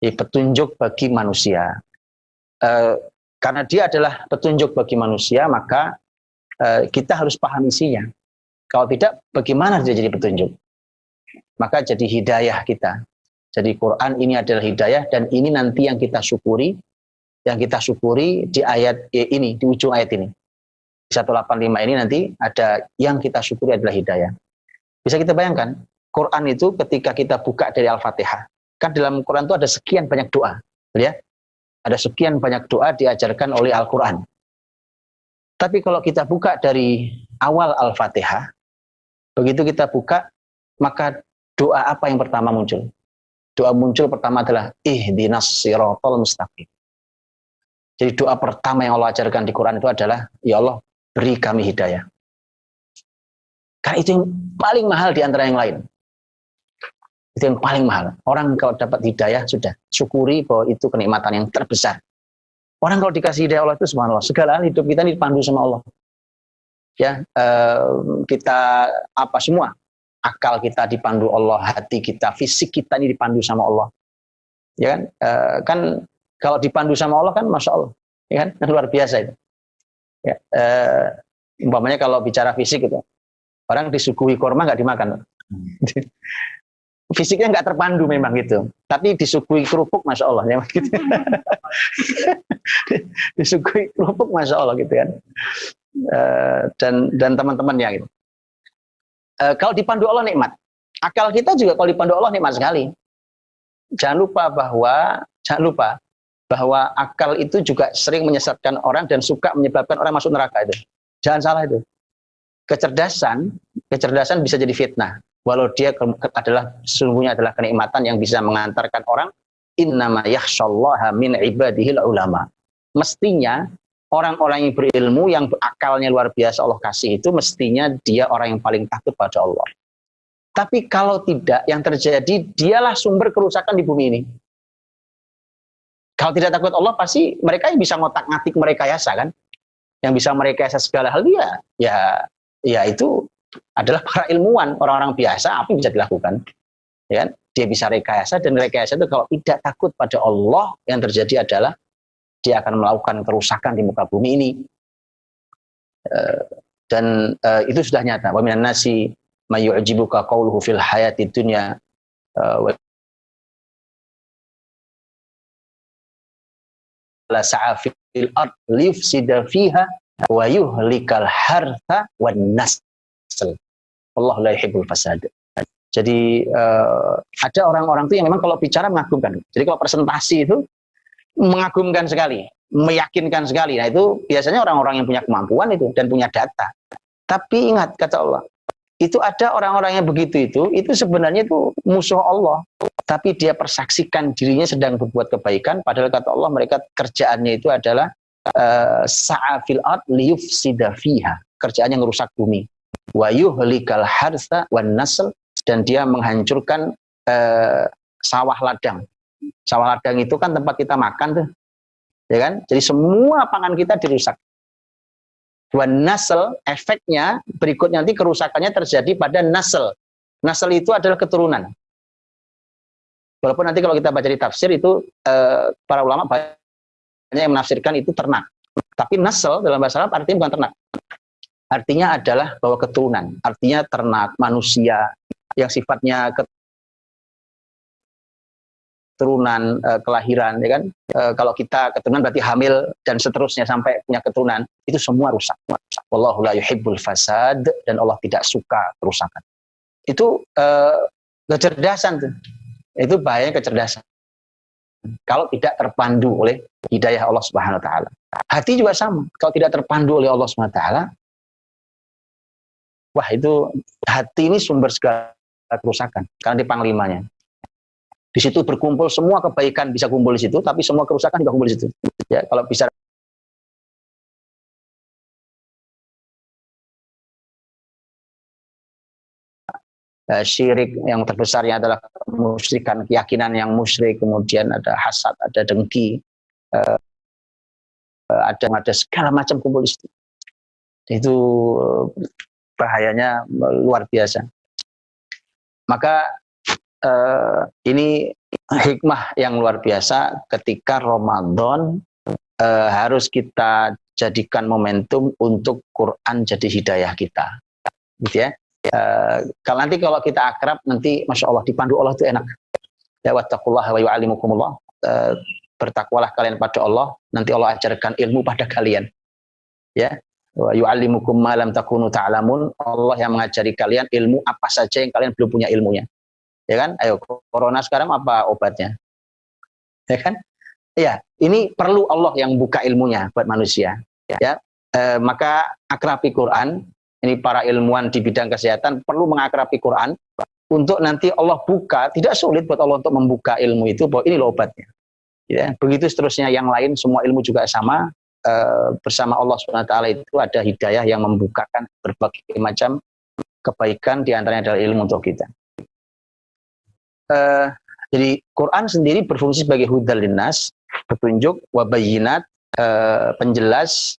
Petunjuk bagi manusia. Karena dia adalah petunjuk bagi manusia, maka kita harus paham isinya. Kalau tidak, bagaimana dia jadi petunjuk? Maka jadi hidayah kita. Jadi Quran ini adalah hidayah, dan ini nanti yang kita syukuri. Yang kita syukuri di ayat ini, di ujung ayat ini. 185 ini nanti ada yang kita syukuri adalah hidayah. Bisa kita bayangkan, Quran itu ketika kita buka dari Al-Fatihah, kan dalam Quran itu ada sekian banyak doa. Ya? Ada sekian banyak doa diajarkan oleh Al-Quran. Tapi kalau kita buka dari awal Al-Fatihah, begitu kita buka, maka doa apa yang pertama muncul? Doa muncul pertama adalah ihdinas siratal mustaqim. Jadi doa pertama yang Allah ajarkan di Quran itu adalah, ya Allah, beri kami hidayah. Karena itu yang paling mahal di antara yang lain. Itu yang paling mahal. Orang kalau dapat hidayah, sudah syukuri bahwa itu kenikmatan yang terbesar. Orang kalau dikasih hidayah Allah itu subhanallah, segala hal hidup kita ini dipandu sama Allah. Ya, kita apa semua, akal kita dipandu Allah, hati kita, fisik kita ini dipandu sama Allah. Ya kan? Kan kalau dipandu sama Allah kan masya Allah, ya kan? Luar biasa itu. Ya, umpamanya kalau bicara fisik itu, orang disuguhi korma nggak dimakan. Fisiknya nggak terpandu memang gitu, tapi disuguhi kerupuk masya Allah, ya gitu. Disuguhi kerupuk masya Allah gitu kan. Dan teman-temannya gitu. Kalau dipandu Allah nikmat, akal kita juga kalau dipandu Allah nikmat sekali. Jangan lupa bahwa akal itu juga sering menyesatkan orang dan suka menyebabkan orang masuk neraka itu. Jangan salah itu. Kecerdasan bisa jadi fitnah. Walau dia sesungguhnya adalah kenikmatan yang bisa mengantarkan orang, innama yakhshallaha min ibadihil ulama. Mestinya orang-orang yang berilmu, yang akalnya luar biasa Allah kasih itu, mestinya dia orang yang paling takut pada Allah. Tapi kalau tidak, yang terjadi dialah sumber kerusakan di bumi ini. Kalau tidak takut Allah, pasti mereka yang bisa ngotak-ngatik merekayasa kan, yang bisa merekayasa segala hal ya itu adalah para ilmuwan, orang-orang biasa. Apa yang bisa dilakukan? Ya kan? Dia bisa rekayasa, dan rekayasa itu kalau tidak takut pada Allah, yang terjadi adalah dia akan melakukan kerusakan di muka bumi ini. Dan itu sudah nyata. Wa minan nasi may yu'jibuka qawluhu fil hayatid dunya la sa'a fil ard liyufsida fiha wa yuhlikal hartha wan nasl. Allah la yuhibbul fasad. Jadi ada orang-orang itu yang memang kalau bicara mengagumkan. Jadi kalau presentasi itu mengagumkan sekali, meyakinkan sekali. Nah itu biasanya orang-orang yang punya kemampuan itu dan punya data. Tapi ingat kata Allah, itu ada orang-orang yang begitu itu sebenarnya itu musuh Allah. Tapi dia persaksikan dirinya sedang berbuat kebaikan, padahal kata Allah mereka kerjaannya itu adalah sa'a fil ard liyufsida fiha. Kerjaannya ngerusak bumi. Wa yuhlikal hartha wan nasl, dan dia menghancurkan sawah ladang. Sawah ladang itu kan tempat kita makan tuh, ya kan? Jadi semua pangan kita dirusak. Wan nasl, efeknya berikutnya nanti kerusakannya terjadi pada nasl. Nasl itu adalah keturunan. Walaupun nanti kalau kita baca di tafsir itu para ulama banyak yang menafsirkan itu ternak. Tapi nasl dalam bahasa Arab artinya bukan ternak. Artinya adalah bahwa keturunan. Artinya ternak, manusia yang sifatnya keturunan, kelahiran, ya kan? Kalau kita keturunan berarti hamil dan seterusnya sampai punya keturunan, itu semua rusak. Wallahu la yuhibbul fasad, dan Allah tidak suka kerusakan. Itu Kecerdasan tuh. Itu bahaya kecerdasan. Kalau tidak terpandu oleh hidayah Allah Subhanahu wa taala. Hati juga sama. Kalau tidak terpandu oleh Allah Subhanahu wa taala, wah itu hati ini sumber segala kerusakan. Karena di panglimanya. Di situ berkumpul semua kebaikan bisa kumpul di situ, tapi semua kerusakan juga kumpul di situ. Ya, kalau bisa syirik yang terbesarnya adalah musyrikan, keyakinan yang musyrik, kemudian ada hasad, ada dengki, ada segala macam kumpul di situ. Itu bahayanya luar biasa. Maka ini hikmah yang luar biasa ketika Ramadan harus kita jadikan momentum untuk Quran jadi hidayah kita, gitu ya. Kalau kita akrab nanti Masya Allah dipandu Allah itu enak. Ya wattaqullaha wa yu'allimukumullah. Bertakwalah kalian pada Allah, nanti Allah ajarkan ilmu pada kalian. Ya. Wa yu'allimukum ma lam takunu ta'lamun. Allah yang mengajari kalian ilmu apa saja yang kalian belum punya ilmunya. Ya kan? Ayo, corona sekarang apa obatnya? Ya kan? Ya, ini perlu Allah yang buka ilmunya buat manusia. Ya, maka akrabi Quran. Ini para ilmuwan di bidang kesehatan perlu mengakrabi Quran untuk nanti Allah buka. Tidak sulit buat Allah untuk membuka ilmu itu bahwa ini loh obatnya. Ya, begitu seterusnya yang lain semua ilmu juga sama. Bersama Allah SWT itu ada hidayah yang membukakan berbagai macam kebaikan, diantaranya adalah ilmu untuk kita. Jadi Quran sendiri berfungsi sebagai hudal linnas, petunjuk, wabayinat, penjelas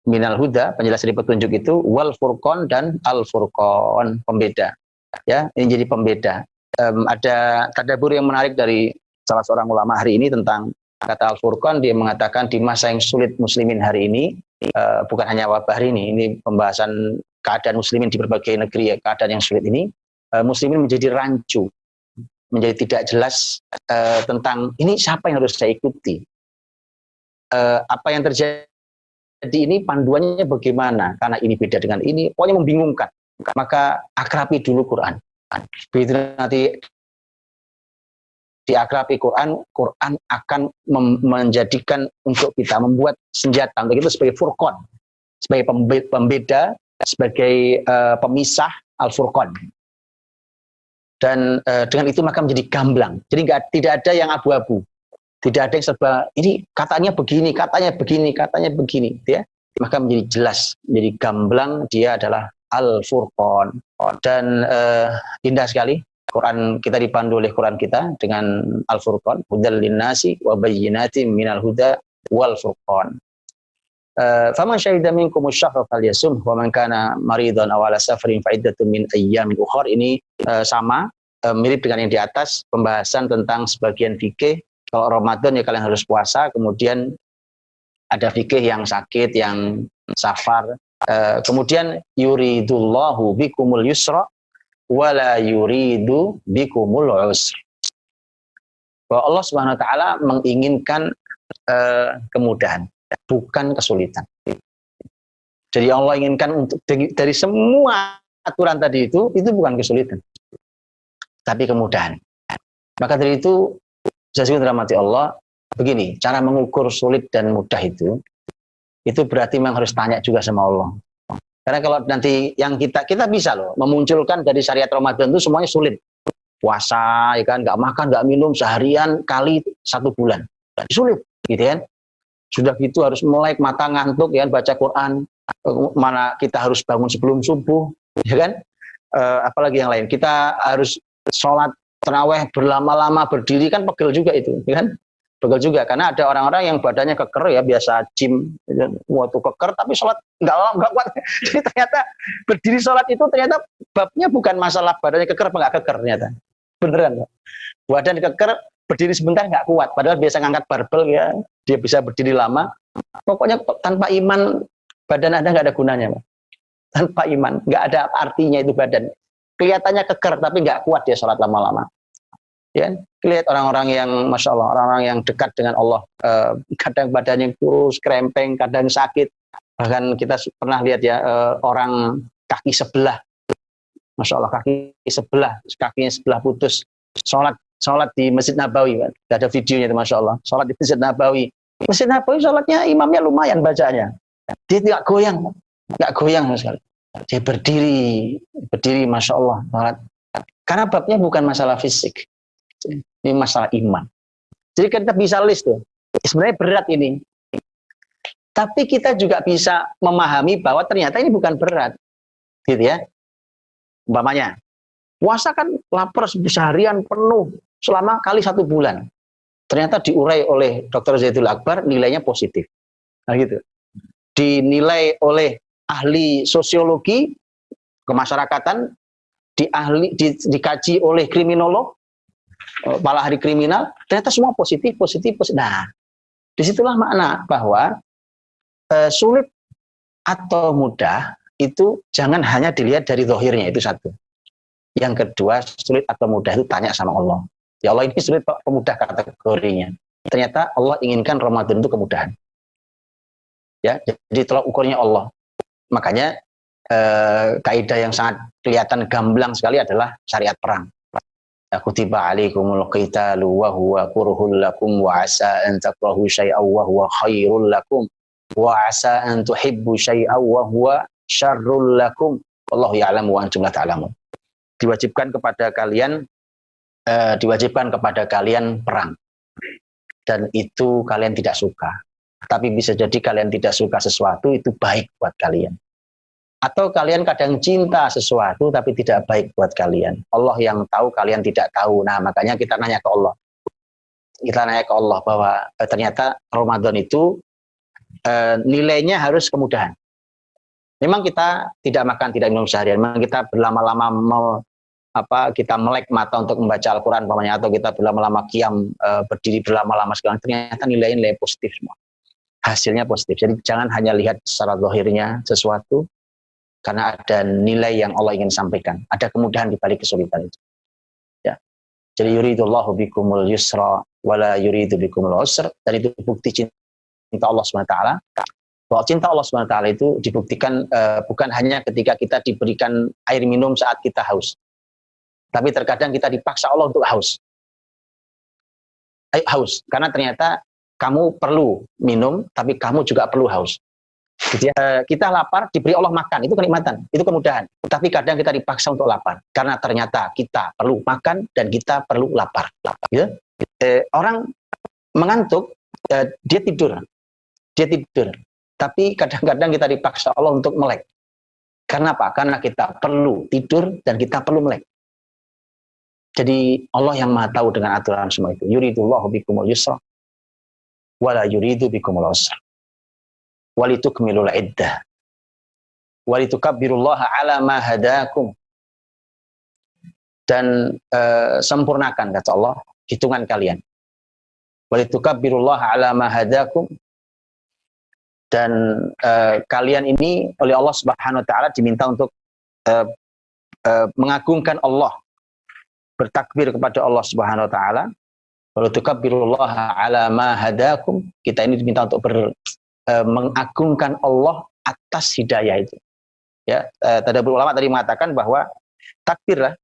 minal huda, penjelas dari petunjuk itu, wal furqan dan al furqan, pembeda. Ya, ini jadi pembeda. Ada tadabbur yang menarik dari salah seorang ulama hari ini tentang kata al furqan. Dia mengatakan di masa yang sulit muslimin hari ini, bukan hanya wabah hari ini pembahasan keadaan muslimin di berbagai negeri, ya, keadaan yang sulit ini, muslimin menjadi rancu, menjadi tidak jelas tentang ini siapa yang harus saya ikuti, apa yang terjadi ini panduannya bagaimana, karena ini beda dengan ini, pokoknya membingungkan. Maka akrabi dulu Quran. Begitu nanti diakrabi Quran, Quran akan menjadikan untuk kita, membuat senjata untuk itu sebagai furqan, sebagai pembeda, sebagai pemisah al-furqan. Dan dengan itu maka menjadi gamblang. Jadi tidak ada yang abu-abu. Tidak ada yang serba, ini katanya begini, katanya begini, katanya begini. Ya. Maka menjadi jelas, menjadi gamblang, dia adalah Al-Furqan. Dan indah sekali, Quran kita dipandu oleh Quran kita dengan Al-Furqan. Hudal linnasi wa bayyinatin minal huda wal furqan. Faman syahida minkumus syahra falyasum wa man kana maridan aw ala safarin fa iddatun min ayyamin ukhra. Ini sama mirip dengan yang di atas, pembahasan tentang sebagian fikih. Kalau Ramadan ya kalian harus puasa, kemudian ada fikih yang sakit, yang safar. Kemudian yuridullahu bikumul yusra wala yuridu bikumul usra. Bahwa Allah Subhanahu wa taala menginginkan kemudahan, bukan kesulitan. Jadi Allah inginkan untuk dari semua aturan tadi itu bukan kesulitan, tapi kemudahan. Maka dari itu saya dirahmati Allah, begini, cara mengukur sulit dan mudah itu berarti memang harus tanya juga sama Allah. Karena kalau nanti yang kita bisa loh memunculkan dari syariat Ramadan itu semuanya sulit. Puasa, ya kan, nggak makan, nggak minum seharian kali 1 bulan, sulit, gitu kan? Sudah gitu harus melek mata ngantuk, ya kan, baca Quran. Mana kita harus bangun sebelum subuh, ya kan? Apalagi yang lain, kita harus sholat terawih berlama-lama berdiri, kan pegel juga itu, ya kan? Pegel juga karena ada orang-orang yang badannya keker, ya biasa gym, waktu keker tapi sholat nggak kuat. Jadi ternyata berdiri sholat itu ternyata babnya bukan masalah badannya keker apa nggak keker, ternyata beneran. Badan keker berdiri sebentar nggak kuat, padahal biasa ngangkat barbel, ya dia bisa berdiri lama. Pokoknya tanpa iman badan Anda nggak ada gunanya, Pak. Tanpa iman nggak ada artinya itu badan. Kelihatannya keker tapi nggak kuat dia sholat lama-lama. Ya, lihat orang-orang yang Masya Allah, orang-orang yang dekat dengan Allah, kadang badannya kurus, krempeng, kadang sakit. Bahkan kita pernah lihat ya, orang kaki sebelah Masya Allah, kakinya sebelah putus. Sholat di Masjid Nabawi, kan? Gak ada videonya itu, Masya Allah. Sholat di Masjid Nabawi. Masjid Nabawi sholatnya imamnya lumayan bacaannya. Dia tidak goyang, nggak goyang sekali. Dia berdiri, Masya Allah. Sholat. Karena babnya bukan masalah fisik, ini masalah iman. Jadi kita bisa list tuh. Sebenarnya berat ini. Tapi kita juga bisa memahami bahwa ternyata ini bukan berat. Gitu ya. Umpamanya, puasa kan lapar seharian penuh selama kali 1 bulan. Ternyata diurai oleh Dr. Zaidul Akbar nilainya positif. Nah gitu. Dinilai oleh ahli sosiologi kemasyarakatan, dikaji oleh kriminolog, kepala hari kriminal, ternyata semua positif. Nah, disitulah makna bahwa sulit atau mudah itu jangan hanya dilihat dari zahirnya, itu satu. Yang kedua, sulit atau mudah itu tanya sama Allah. Ya Allah, ini sulit atau mudah kategorinya. Ternyata Allah inginkan Ramadan itu kemudahan. Ya, jadi tolak ukurnya Allah. Makanya kaidah yang sangat kelihatan gamblang sekali adalah syariat perang. Kutiba alaikumul qitalu wa huwa kurhul lakum wa asa an takrahu syai'aw wa huwa khairul lakum wa asa an tuhibbu syai'aw wa huwa syarrul lakum wallahu ya'lamu wa antum la ta'lamun. Diwajibkan kepada kalian perang, dan itu kalian tidak suka. Tapi bisa jadi kalian tidak suka sesuatu itu baik buat kalian. Atau kalian kadang cinta sesuatu tapi tidak baik buat kalian. Allah yang tahu, kalian tidak tahu. Nah, makanya kita nanya ke Allah. Kita nanya ke Allah bahwa ternyata Ramadan itu nilainya harus kemudahan. Memang kita tidak makan, tidak minum seharian. Memang kita berlama-lama kita melek mata untuk membaca Al-Quran umpamanya, atau kita berlama-lama qiyam, berdiri berlama-lama sekarang, ternyata nilai positif semua. Hasilnya positif. Jadi jangan hanya lihat secara zahirnya sesuatu, karena ada nilai yang Allah ingin sampaikan. Ada kemudahan di balik kesulitan itu. Ya. Jadi yuridullahu bikumul yusra wala yuridu bikumul usra. Dan itu bukti cinta Allah SWT. Bahwa cinta Allah SWT itu dibuktikan bukan hanya ketika kita diberikan air minum saat kita haus. Tapi terkadang kita dipaksa Allah untuk haus. Ayo haus. Karena ternyata kamu perlu minum, tapi kamu juga perlu haus. Jadi, kita lapar, diberi Allah makan, itu kenikmatan, itu kemudahan. Tapi kadang kita dipaksa untuk lapar, karena ternyata kita perlu makan dan kita perlu lapar. Ya? Orang mengantuk, dia tidur. Tapi kadang-kadang kita dipaksa Allah untuk melek. Karena apa? Karena kita perlu tidur dan kita perlu melek. Jadi Allah yang maha tahu dengan aturan semua itu. Yuridullahu bikumul yusra wala yuridu bikumul usra. Walitukmilul iddah. Walitukabbirullaha ala ma hadakum. Dan sempurnakan, kata Allah, hitungan kalian. Walitukabbirullaha ala ma hadakum. Dan kalian ini oleh Allah Subhanahu wa taala diminta untuk mengagungkan Allah, bertakbir kepada Allah Subhanahu wa taala. Walitukabbirullaha ala ma hadakum. Kita ini diminta untuk mengagungkan Allah atas hidayah itu. Ya, tadabbur ulama tadi mengatakan bahwa takbirlah,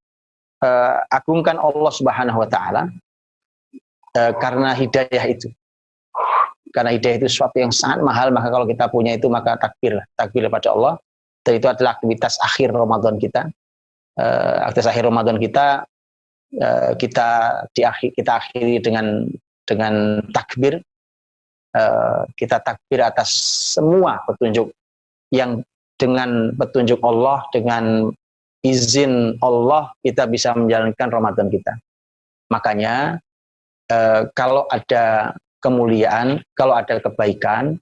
agungkan Allah Subhanahu wa taala karena hidayah itu. Karena hidayah itu sesuatu yang sangat mahal, maka kalau kita punya itu maka takbirlah, takbir kepada Allah. Dan itu adalah aktivitas akhir Ramadan kita. Aktivitas akhir Ramadan kita akhiri dengan takbir. Kita takbir atas semua petunjuk yang dengan petunjuk Allah, dengan izin Allah kita bisa menjalankan Ramadan kita. Makanya kalau ada kemuliaan, kalau ada kebaikan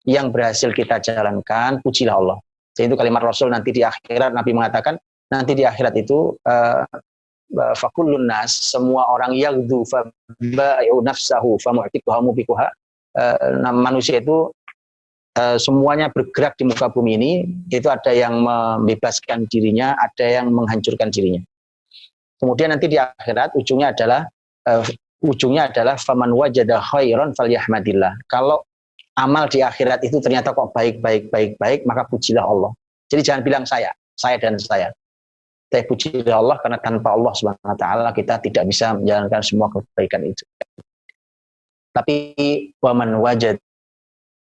yang berhasil kita jalankan, pujilah Allah. Jadi itu kalimat Rasul nanti di akhirat, Nabi mengatakan nanti di akhirat itu fakullun nas, semua orang yaghdu fa ba'u nafsahu fa mu'tiquha mubiquha. Manusia itu semuanya bergerak di muka bumi ini, itu ada yang membebaskan dirinya, ada yang menghancurkan dirinya. Kemudian nanti di akhirat ujungnya adalah faman wajada khairan falyahmadillah. Kalau amal di akhirat itu ternyata kok baik, maka pujilah Allah. Jadi jangan bilang saya dan saya. Tapi pujilah Allah karena tanpa Allah Subhanahu wa taala kita tidak bisa menjalankan semua kebaikan itu. Tapi waman wajada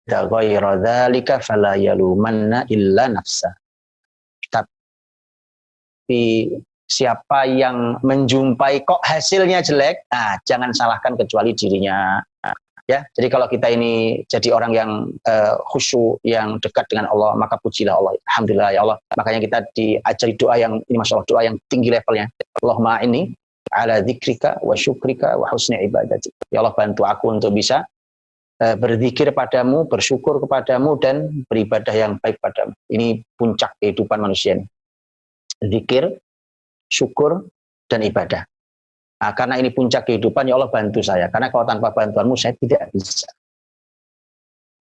ghaira dzalika fala yalumanna illa nafsa. Tapi siapa yang menjumpai kok hasilnya jelek, jangan salahkan kecuali dirinya. Ya, jadi kalau kita ini jadi orang yang khusyuk, yang dekat dengan Allah, maka pujilah Allah. Alhamdulillah ya Allah. Makanya kita diajari doa yang ini, masya Allah, doa yang tinggi levelnya. Allahumma inni ala dzikrika wa syukrika wa husni ibadati. Ya Allah, bantu aku untuk bisa berzikir padamu, bersyukur kepadamu, dan beribadah yang baik padamu. Ini puncak kehidupan manusia ini. Zikir, syukur, dan ibadah. Nah, karena ini puncak kehidupan, ya Allah bantu saya. Karena kalau tanpa bantuanmu saya tidak bisa.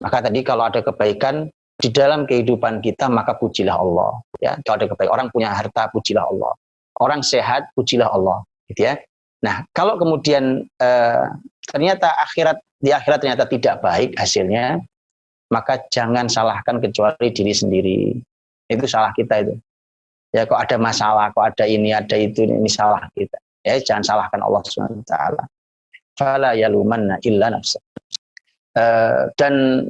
Maka tadi kalau ada kebaikan di dalam kehidupan kita, maka pujilah Allah. Ya, kalau ada kebaikan, orang punya harta, pujilah Allah. Orang sehat, pujilah Allah. Gitu ya. Nah, kalau kemudian ternyata di akhirat ternyata tidak baik hasilnya, maka jangan salahkan kecuali diri sendiri. Itu salah kita itu. Ya, kok ada masalah, kok ada ini, ada itu, ini salah kita. Ya, jangan salahkan Allah Subhanahu wa taala. Fala yalumanna illa nafsa. Dan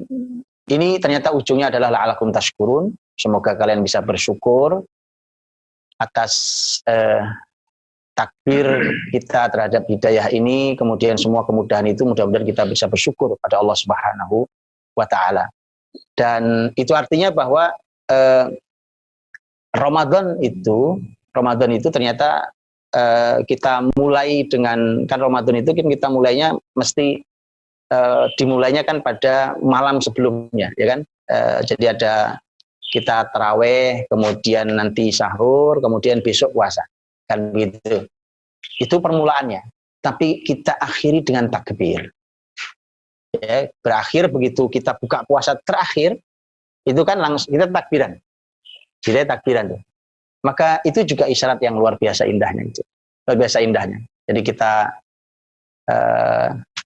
ini ternyata ujungnya adalah la'alakum tashkurun. Semoga kalian bisa bersyukur atas takbir kita terhadap hidayah ini, kemudian semua kemudahan itu mudah-mudahan kita bisa bersyukur pada Allah Subhanahu wa taala. Dan itu artinya bahwa Ramadan itu ternyata kita mulai dengan, kan Ramadan itu kan kita mulainya mesti dimulainya kan pada malam sebelumnya, ya kan? Jadi ada kita taraweh, kemudian nanti sahur, kemudian besok puasa, kan gitu. Itu permulaannya. Tapi kita akhiri dengan takbir. Ya, berakhir begitu kita buka puasa terakhir, itu kan langsung kita takbiran. Jadi takbiran tuh. Maka itu juga isyarat yang luar biasa indahnya itu. Luar biasa indahnya. Jadi kita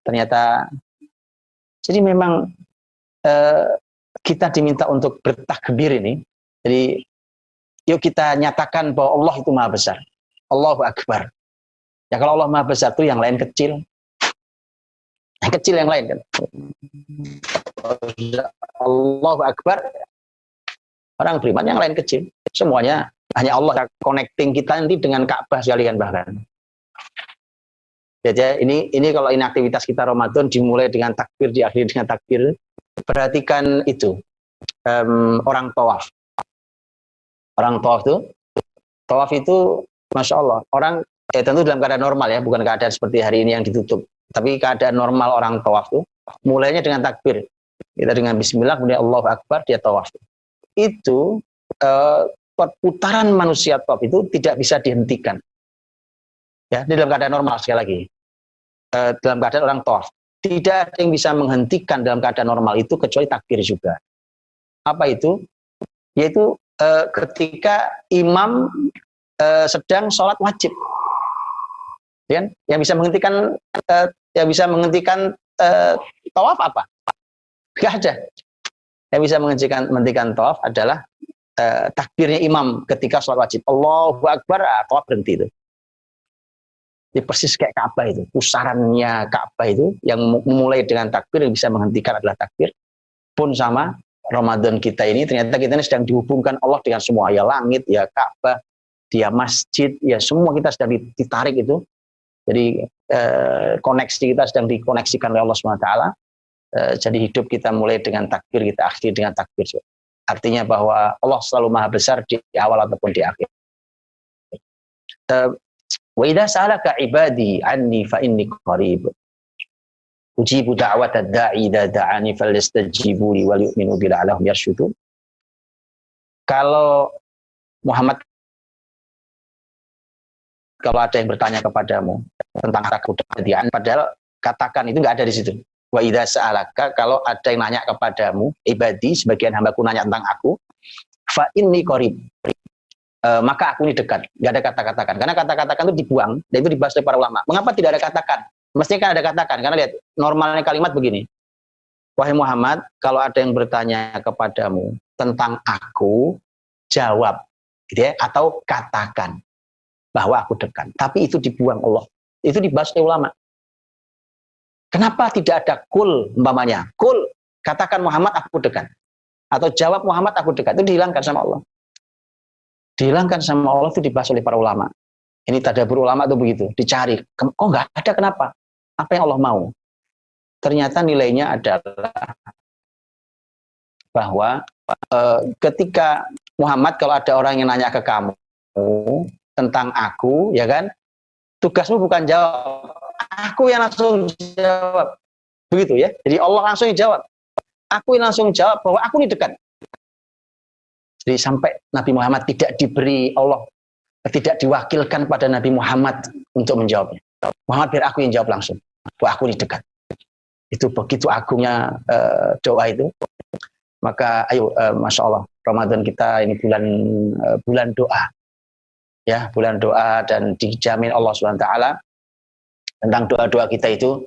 ternyata, jadi memang kita diminta untuk bertakbir ini. Jadi yuk kita nyatakan bahwa Allah itu maha besar. Allahu Akbar. Ya kalau Allah maha besar itu yang lain kecil. Yang kecil yang lain kan. Allahu Akbar. Orang beriman yang lain kecil. Semuanya hanya Allah. Connecting kita nanti dengan Ka'bah sekalian bahkan. Jadi ini kalau ini aktivitas kita Ramadan dimulai dengan takbir, diakhiri dengan takbir. Perhatikan itu orang tawaf. Orang tawaf itu masya Allah. Orang tentu dalam keadaan normal ya, bukan keadaan seperti hari ini yang ditutup. Tapi keadaan normal orang tawaf itu mulainya dengan takbir. Kita dengan Bismillah kemudian Allahu Akbar dia tawaf. Itu perputaran manusia tawaf itu tidak bisa dihentikan. Ya, di dalam keadaan normal sekali lagi. Dalam keadaan orang tawaf. Tidak ada yang bisa menghentikan dalam keadaan normal itu kecuali takbir juga. Apa itu? Yaitu ketika imam sedang sholat wajib. Ya, yang bisa menghentikan tawaf apa? Gak ada. Yang bisa menghentikan tawaf adalah takbirnya imam ketika sholat wajib. Allahu Akbar, tawaf berhenti itu. Jadi persis kayak Ka'bah itu, pusarannya Ka'bah itu yang memulai dengan takbir, yang bisa menghentikan adalah takbir. Pun sama Ramadan kita ini, ternyata kita ini sedang dihubungkan Allah dengan semua, ya langit, ya Ka'bah, ya masjid, ya semua kita sedang ditarik itu. Jadi koneksi kita sedang dikoneksikan oleh Allah SWT. Jadi hidup kita mulai dengan takbir, kita akhiri dengan takbir. Artinya bahwa Allah selalu maha besar di awal ataupun di akhir. Wa idza sa'alaka ibadi anni fa inni qarib. Ujibu da'watad da'i idza da'ani falyastajibu li wal yu'minu bi la'allahum yarshudun. Kalau Muhammad, kalau ada yang bertanya kepadamu tentang kebudayaan, padahal katakan itu nggak ada di situ. Wa idza sa'alaka, kalau ada yang nanya kepadamu, ibadi, sebagian hambaku nanya tentang aku, fa inni qarib. Maka aku ini dekat. Nggak ada kata-katakan. Karena kata-katakan itu dibuang, dan itu dibahas oleh para ulama. Mengapa tidak ada katakan? Mestinya kan ada katakan. Karena lihat, normalnya kalimat begini. Wahai Muhammad, kalau ada yang bertanya kepadamu tentang aku, jawab. Gitu ya, atau katakan. bahwa aku dekat. Tapi itu dibuang Allah. Itu dibahas oleh ulama. Kenapa tidak ada kul umpamanya? Kul, katakan Muhammad aku dekat. Atau jawab Muhammad aku dekat. Itu dihilangkan sama Allah. Dihilangkan sama Allah itu dibahas oleh para ulama. Ini tadabbur ulama itu begitu. Dicari. Kok nggak ada kenapa? Apa yang Allah mau? Ternyata nilainya adalah bahwa ketika Muhammad, kalau ada orang yang nanya ke kamu tentang aku, ya kan, tugasmu bukan jawab, aku yang langsung jawab, begitu ya. Jadi Allah langsung jawab, aku yang langsung jawab bahwa aku ini dekat. Jadi sampai Nabi Muhammad tidak diberi Allah, tidak diwakilkan pada Nabi Muhammad untuk menjawabnya. Muhammad biar aku yang jawab langsung, bahwa aku ini dekat. Itu begitu agungnya doa itu. Maka ayo, Masya Allah, Ramadan kita ini bulan doa, ya, bulan doa, dan dijamin Allah SWT tentang doa-doa kita itu,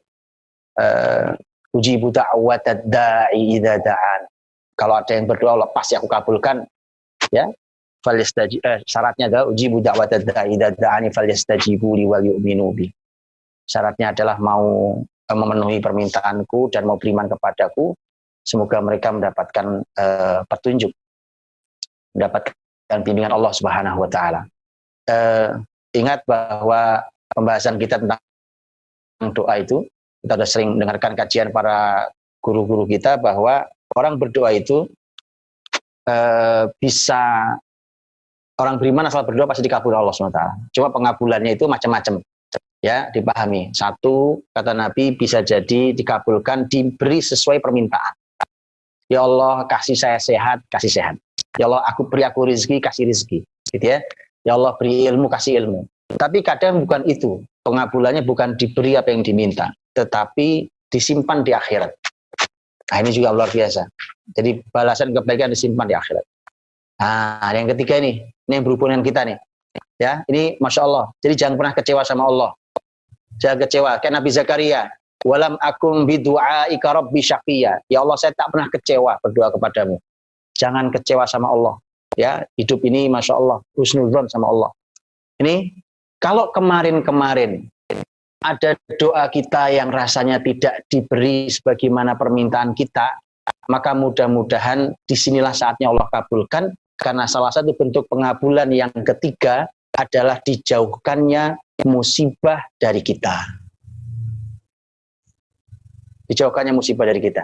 ujibu da'watad da'i idza da'an. Kalau ada yang berdoa Allah pasti aku kabulkan, ya. Syaratnya adalah ujibu da'watad da'i idza da'ani falyastajibu li wal yu'minu bi. Syaratnya adalah mau memenuhi permintaanku dan mau beriman kepadaku. Semoga mereka mendapatkan petunjuk, mendapatkan bimbingan Allah Subhanahu wa Ta'ala. Ingat bahwa pembahasan kita tentang doa itu, kita sudah sering mendengarkan kajian para guru-guru kita bahwa orang berdoa itu bisa, orang beriman asal berdoa pasti dikabul Allah SWT. Cuma pengabulannya itu macam-macam. Ya, dipahami. Satu, kata Nabi, bisa jadi dikabulkan, diberi sesuai permintaan. Ya Allah, kasih saya sehat, kasih sehat. Ya Allah, beri aku rezeki, kasih rezeki. Gitu ya. Ya Allah, beri ilmu, kasih ilmu. Tapi kadang bukan itu. Pengabulannya bukan diberi apa yang diminta, tetapi disimpan di akhirat. Nah, ini juga luar biasa. Jadi balasan kebaikan disimpan di akhirat. Nah, yang ketiga ini yang berhubungan kita nih. Ya, ini Masya Allah. Jadi jangan pernah kecewa sama Allah. Jangan kecewa. Kayak Nabi Zakaria. Walam akum bidu'aika rabbi syaqiyya. Ya Allah, saya tak pernah kecewa berdoa kepadamu. Jangan kecewa sama Allah. Ya, hidup ini Masya Allah, husnudzon sama Allah. Ini kalau kemarin-kemarin ada doa kita yang rasanya tidak diberi sebagaimana permintaan kita, maka mudah-mudahan disinilah saatnya Allah kabulkan, karena salah satu bentuk pengabulan yang ketiga adalah dijauhkannya musibah dari kita. Dijauhkannya musibah dari kita.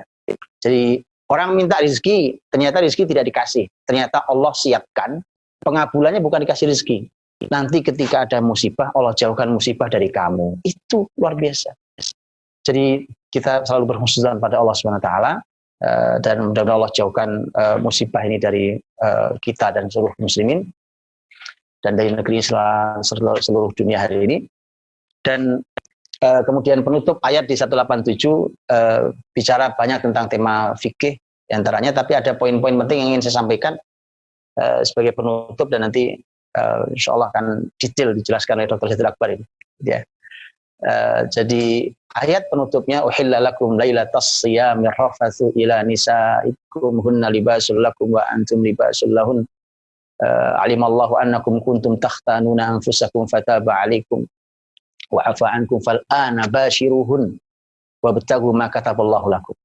Jadi orang minta rezeki, ternyata rezeki tidak dikasih. Ternyata Allah siapkan, pengabulannya bukan dikasih rezeki. Nanti ketika ada musibah, Allah jauhkan musibah dari kamu. Itu luar biasa. Jadi kita selalu berhusnudzon pada Allah SWT, dan mudah-mudahan Allah jauhkan musibah ini dari kita dan seluruh muslimin, dan dari negeri seluruh dunia hari ini. Dan kemudian penutup ayat di 187 bicara banyak tentang tema fikih diantaranya, tapi ada poin-poin penting yang ingin saya sampaikan sebagai penutup, dan nanti insya Allah akan detail dijelaskan oleh Dr. Zaidul Akbar ini. Ya. Jadi ayat penutupnya, uhilla lakum lailatas siyami rafathu ila nisaikum hunna libasul lakum wa antum libasul lahun, alimallahu annakum kuntum takhtanuna anfusakum fataba alaikum wa afa ankum fal'ana bashiruhun wabtaghu ma kataballahu lakum.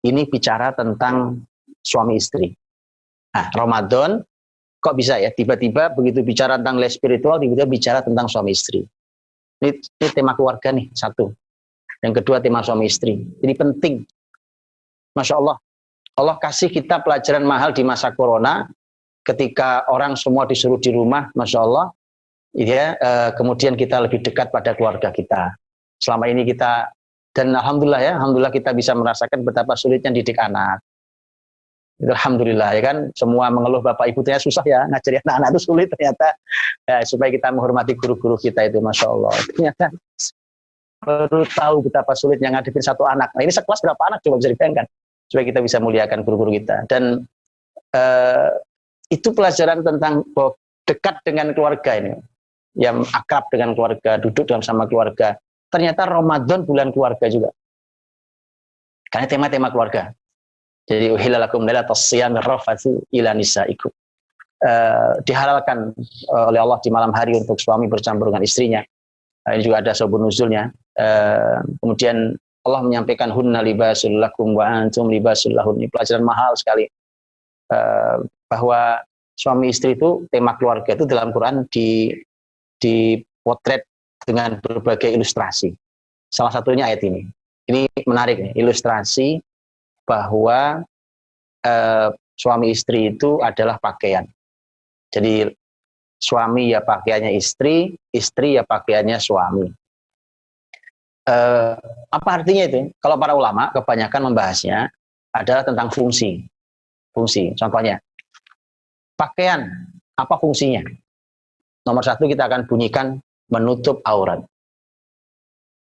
Ini bicara tentang suami istri. Nah, Ramadan kok bisa ya tiba-tiba begitu bicara tentang nilai spiritual, tiba-tiba bicara tentang suami istri. Ini tema keluarga nih, satu. Yang kedua tema suami istri. Ini penting. Masya Allah. Allah kasih kita pelajaran mahal di masa corona, ketika orang semua disuruh di rumah, Masya Allah. Ya, kemudian kita lebih dekat pada keluarga kita. Selama ini kita, dan alhamdulillah ya, alhamdulillah kita bisa merasakan betapa sulitnya didik anak. Itu alhamdulillah ya kan, semua mengeluh bapak ibu ternyata susah ya, ngajari anak-anak itu sulit ternyata. Ya, supaya kita menghormati guru-guru kita itu, Masya Allah. Ternyata baru tahu betapa sulitnya ngadepin satu anak. Nah, ini sekelas berapa anak coba bisa dibayangkan, supaya kita bisa muliakan guru-guru kita. Dan itu pelajaran tentang bahwa dekat dengan keluarga ini, yang akrab dengan keluarga, duduk dalam sama keluarga. Ternyata Ramadan bulan keluarga juga. Karena tema-tema keluarga. Jadi uhilla lakum lailatas siyami rafathu ila nisaikum. dihalalkan oleh Allah di malam hari untuk suami bercampur dengan istrinya. Ini juga ada sabun nuzulnya. Kemudian Allah menyampaikan hunna libasul lakum wa antum libasul lahun. Ini pelajaran mahal sekali. Bahwa suami istri itu, tema keluarga itu dalam Quran dipotret dengan berbagai ilustrasi. Salah satunya ayat ini. Ini menarik nih, ilustrasi bahwa suami istri itu adalah pakaian. Jadi suami ya pakaiannya istri, istri ya pakaiannya suami. Apa artinya itu? Kalau para ulama kebanyakan membahasnya adalah tentang fungsi. Fungsi, contohnya pakaian, apa fungsinya? Nomor satu kita akan bunyikan menutup aurat.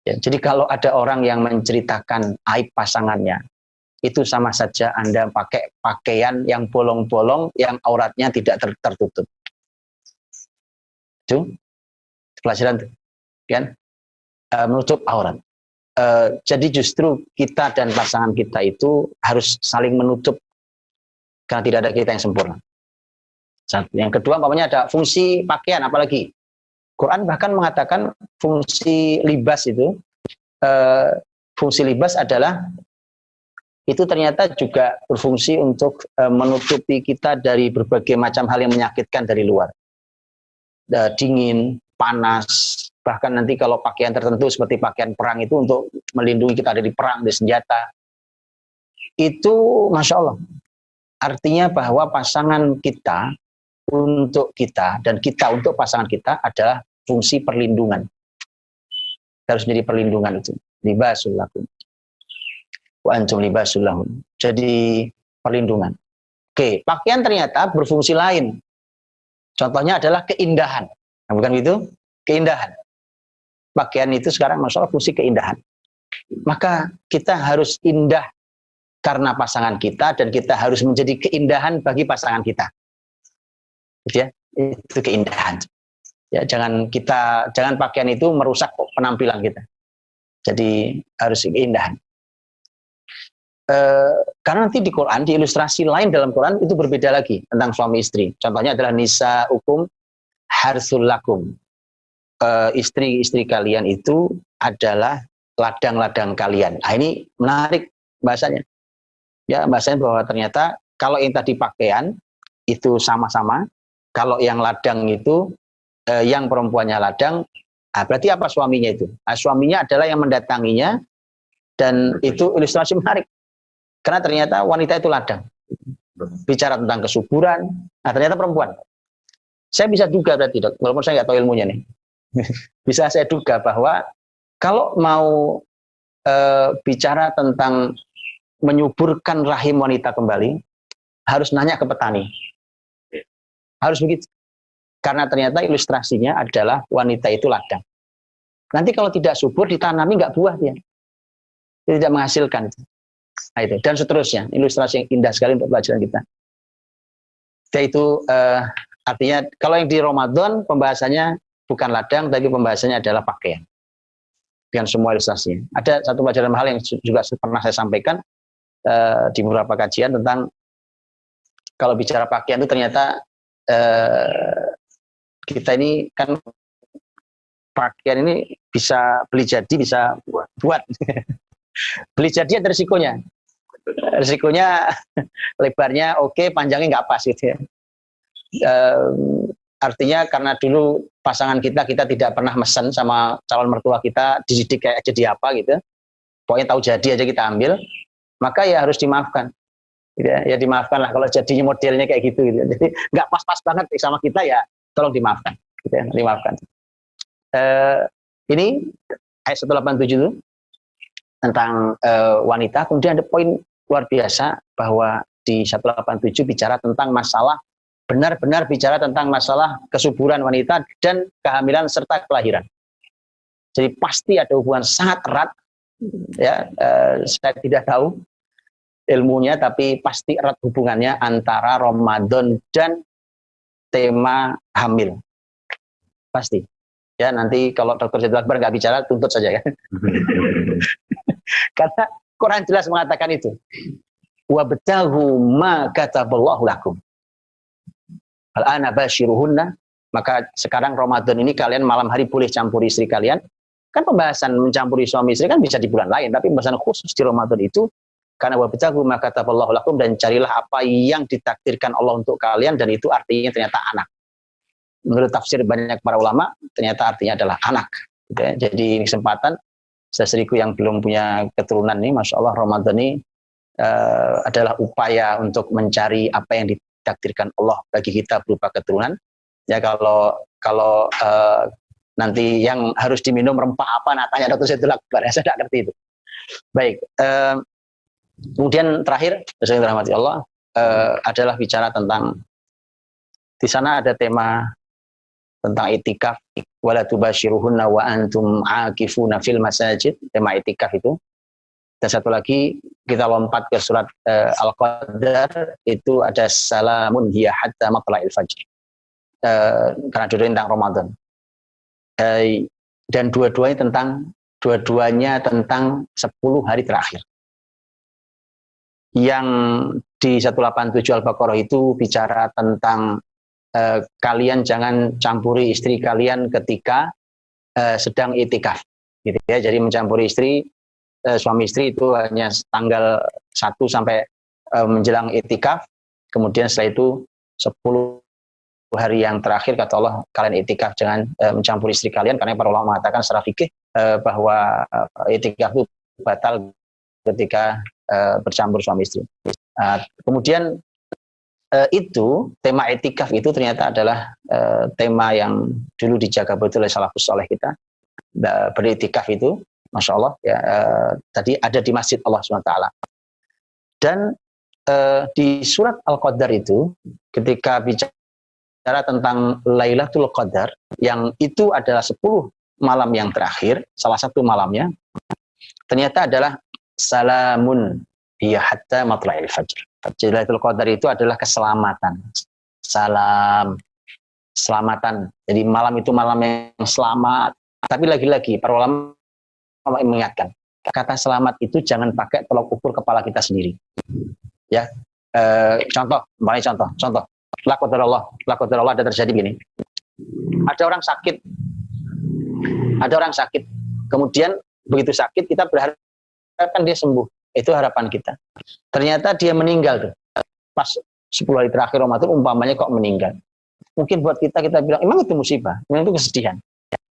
Ya, jadi kalau ada orang yang menceritakan aib pasangannya, itu sama saja Anda pakai pakaian yang bolong-bolong, yang auratnya tidak tertutup. Itu pelajaran, kan? Menutup aurat. Jadi justru kita dan pasangan kita itu harus saling menutup, karena tidak ada kita yang sempurna. Yang kedua, umpamanya ada fungsi pakaian, apalagi Quran bahkan mengatakan fungsi libas itu, fungsi libas adalah itu ternyata juga berfungsi untuk menutupi kita dari berbagai macam hal yang menyakitkan dari luar. Dingin, panas, bahkan nanti kalau pakaian tertentu seperti pakaian perang itu untuk melindungi kita dari perang, dari senjata. Itu Masya Allah. Artinya bahwa pasangan kita untuk kita dan kita untuk pasangan kita adalah fungsi perlindungan. Harus menjadi perlindungan itu. Libasul lakum wa antum libasul lahum. Jadi perlindungan. Oke, pakaian ternyata berfungsi lain. Contohnya adalah keindahan. Nah, bukan gitu? Keindahan. Pakaian itu sekarang masalah fungsi keindahan. Maka kita harus indah karena pasangan kita, dan kita harus menjadi keindahan bagi pasangan kita. Ya, itu keindahan. Ya, jangan pakaian itu merusak penampilan kita. Jadi harus keindahan. Karena nanti di Quran, di ilustrasi lain dalam Quran itu berbeda lagi tentang suami istri. Contohnya adalah nisa'ukum harsul lakum. Istri-istri kalian itu adalah ladang-ladang kalian. Nah, ini menarik bahasanya. Ya, bahasanya bahwa ternyata kalau yang tadi pakaian itu sama-sama, kalau yang ladang itu yang perempuannya ladang, berarti apa suaminya itu? Nah, suaminya adalah yang mendatanginya, dan itu ilustrasi menarik. Karena ternyata wanita itu ladang. Bicara tentang kesuburan, nah ternyata perempuan. Saya bisa duga berarti, Dok, walaupun saya nggak tahu ilmunya nih. Bisa saya duga bahwa kalau mau bicara tentang menyuburkan rahim wanita kembali, harus nanya ke petani. Harus begitu. Karena ternyata ilustrasinya adalah wanita itu ladang. Nanti kalau tidak subur, ditanami nggak buah dia. Dia tidak menghasilkan. Nah, itu. Dan seterusnya. Ilustrasi yang indah sekali untuk pelajaran kita. Itu artinya kalau yang di Ramadan pembahasannya bukan ladang, tapi pembahasannya adalah pakaian. Dengan semua ilustrasinya. Ada satu pelajaran hal yang juga pernah saya sampaikan di beberapa kajian tentang kalau bicara pakaian itu ternyata kita ini kan pakaian ini bisa beli jadi, bisa buat. Beli jadi ada risikonya. Risikonya lebarnya oke, panjangnya nggak pas gitu ya. Artinya karena dulu pasangan kita tidak pernah mesen sama calon mertua kita, dididik kayak jadi apa gitu. Pokoknya tahu jadi aja kita ambil, maka ya harus dimaafkan. Gitu ya dimaafkan lah kalau jadinya modelnya kayak gitu. Jadi nggak pas-pas banget sama kita, ya tolong dimaafkan. Gitu ya, dimaafkan. Ini ayat 187 itu tentang wanita. Kemudian ada poin luar biasa bahwa di 187 bicara tentang masalah, benar-benar bicara tentang masalah kesuburan wanita dan kehamilan serta kelahiran. Jadi pasti ada hubungan sangat erat. Ya, saya tidak tahu ilmunya, tapi pasti erat hubungannya antara Ramadan dan tema hamil. Pasti. Ya, nanti kalau Dr. Zaidul Akbar nggak bicara, tuntut saja ya. Karena Quran jelas mengatakan itu. Wabtaghu ma kataballahu lakum. Al-ana basyiruhunna, maka sekarang Ramadan ini kalian malam hari boleh campuri istri kalian. Kan pembahasan mencampuri suami istri kan bisa di bulan lain, tapi pembahasan khusus di Ramadan itu karena wabtagu ma kataballahu lakum, dan carilah apa yang ditakdirkan Allah untuk kalian, dan itu artinya ternyata anak. Menurut tafsir banyak para ulama, ternyata artinya adalah anak. Gitu ya. Jadi ini kesempatan, seseriku yang belum punya keturunan nih, Masya Allah, Ramadan ini adalah upaya untuk mencari apa yang ditakdirkan Allah bagi kita berupa keturunan. Ya kalau nanti yang harus diminum rempah apa, tanya Dr. Saidul Akbar, saya tidak ngerti itu. Baik, kemudian terakhir, yang dirahmati Allah, adalah bicara tentang, di sana ada tema tentang itikaf, wala tubasyiruhunna wa antum aakifuna fil masajid, tema itikaf itu. Dan satu lagi, kita lompat ke surat Al-Qadar, itu ada salamun hiya hatta matla'il fajr. Karena tentang Ramadan. Dan dua-duanya tentang 10 hari terakhir. Yang di 187 Al-Baqarah itu bicara tentang kalian jangan campuri istri kalian ketika sedang itikaf, gitu ya. Jadi mencampuri istri, suami istri itu hanya tanggal 1 sampai menjelang itikaf. Kemudian setelah itu 10 hari yang terakhir kata Allah kalian itikaf, jangan mencampuri istri kalian, karena para ulama mengatakan secara fikih bahwa itikaf itu batal ketika bercampur suami istri. Kemudian itu tema itikaf itu ternyata adalah tema yang dulu dijaga betul oleh salafus saleh kita. Beritikaf itu, Masya Allah, ya, tadi ada di Masjid Allah SWT. Dan di surat Al-Qadar itu, ketika bicara tentang Lailatul Qadar, yang itu adalah 10 malam yang terakhir, salah satu malamnya, ternyata adalah salamun hiya hatta matla'il fajr. Jadi Lailatul Qadar itu adalah keselamatan. Salam, keselamatan. Jadi malam itu malam yang selamat. Tapi lagi-lagi para ulama mengingatkan, kata selamat itu jangan pakai tolak ukur kepala kita sendiri. Ya, contoh, lakodarullah ada terjadi gini. Ada orang sakit, kemudian begitu sakit kita berharap kan dia sembuh, itu harapan kita. Ternyata dia meninggal tuh, pas 10 hari terakhir Ramadan umpamanya kok meninggal. Mungkin buat kita bilang, emang itu musibah, emang itu kesedihan.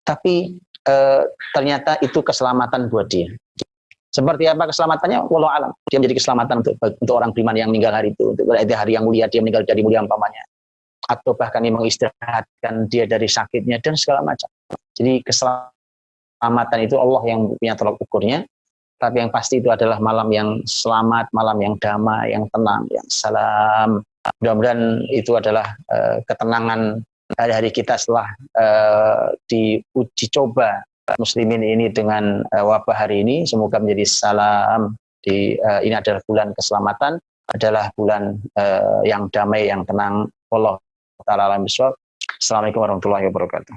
Tapi ternyata itu keselamatan buat dia. Seperti apa keselamatannya? Wallahu alam. Dia menjadi keselamatan untuk orang beriman yang meninggal hari itu, untuk berarti hari yang mulia dia meninggal dari mulia umpamanya. Atau bahkan yang mengistirahatkan dia dari sakitnya dan segala macam. Jadi keselamatan itu Allah yang punya tolak ukurnya. Tapi yang pasti itu adalah malam yang selamat, malam yang damai, yang tenang, yang salam. Mudah-mudahan itu adalah ketenangan hari-hari kita setelah diuji coba muslimin ini dengan wabah hari ini. Semoga menjadi salam. Ini adalah bulan keselamatan, adalah bulan yang damai, yang tenang. Wallahu ta'ala alam bishawab. Assalamualaikum warahmatullahi wabarakatuh.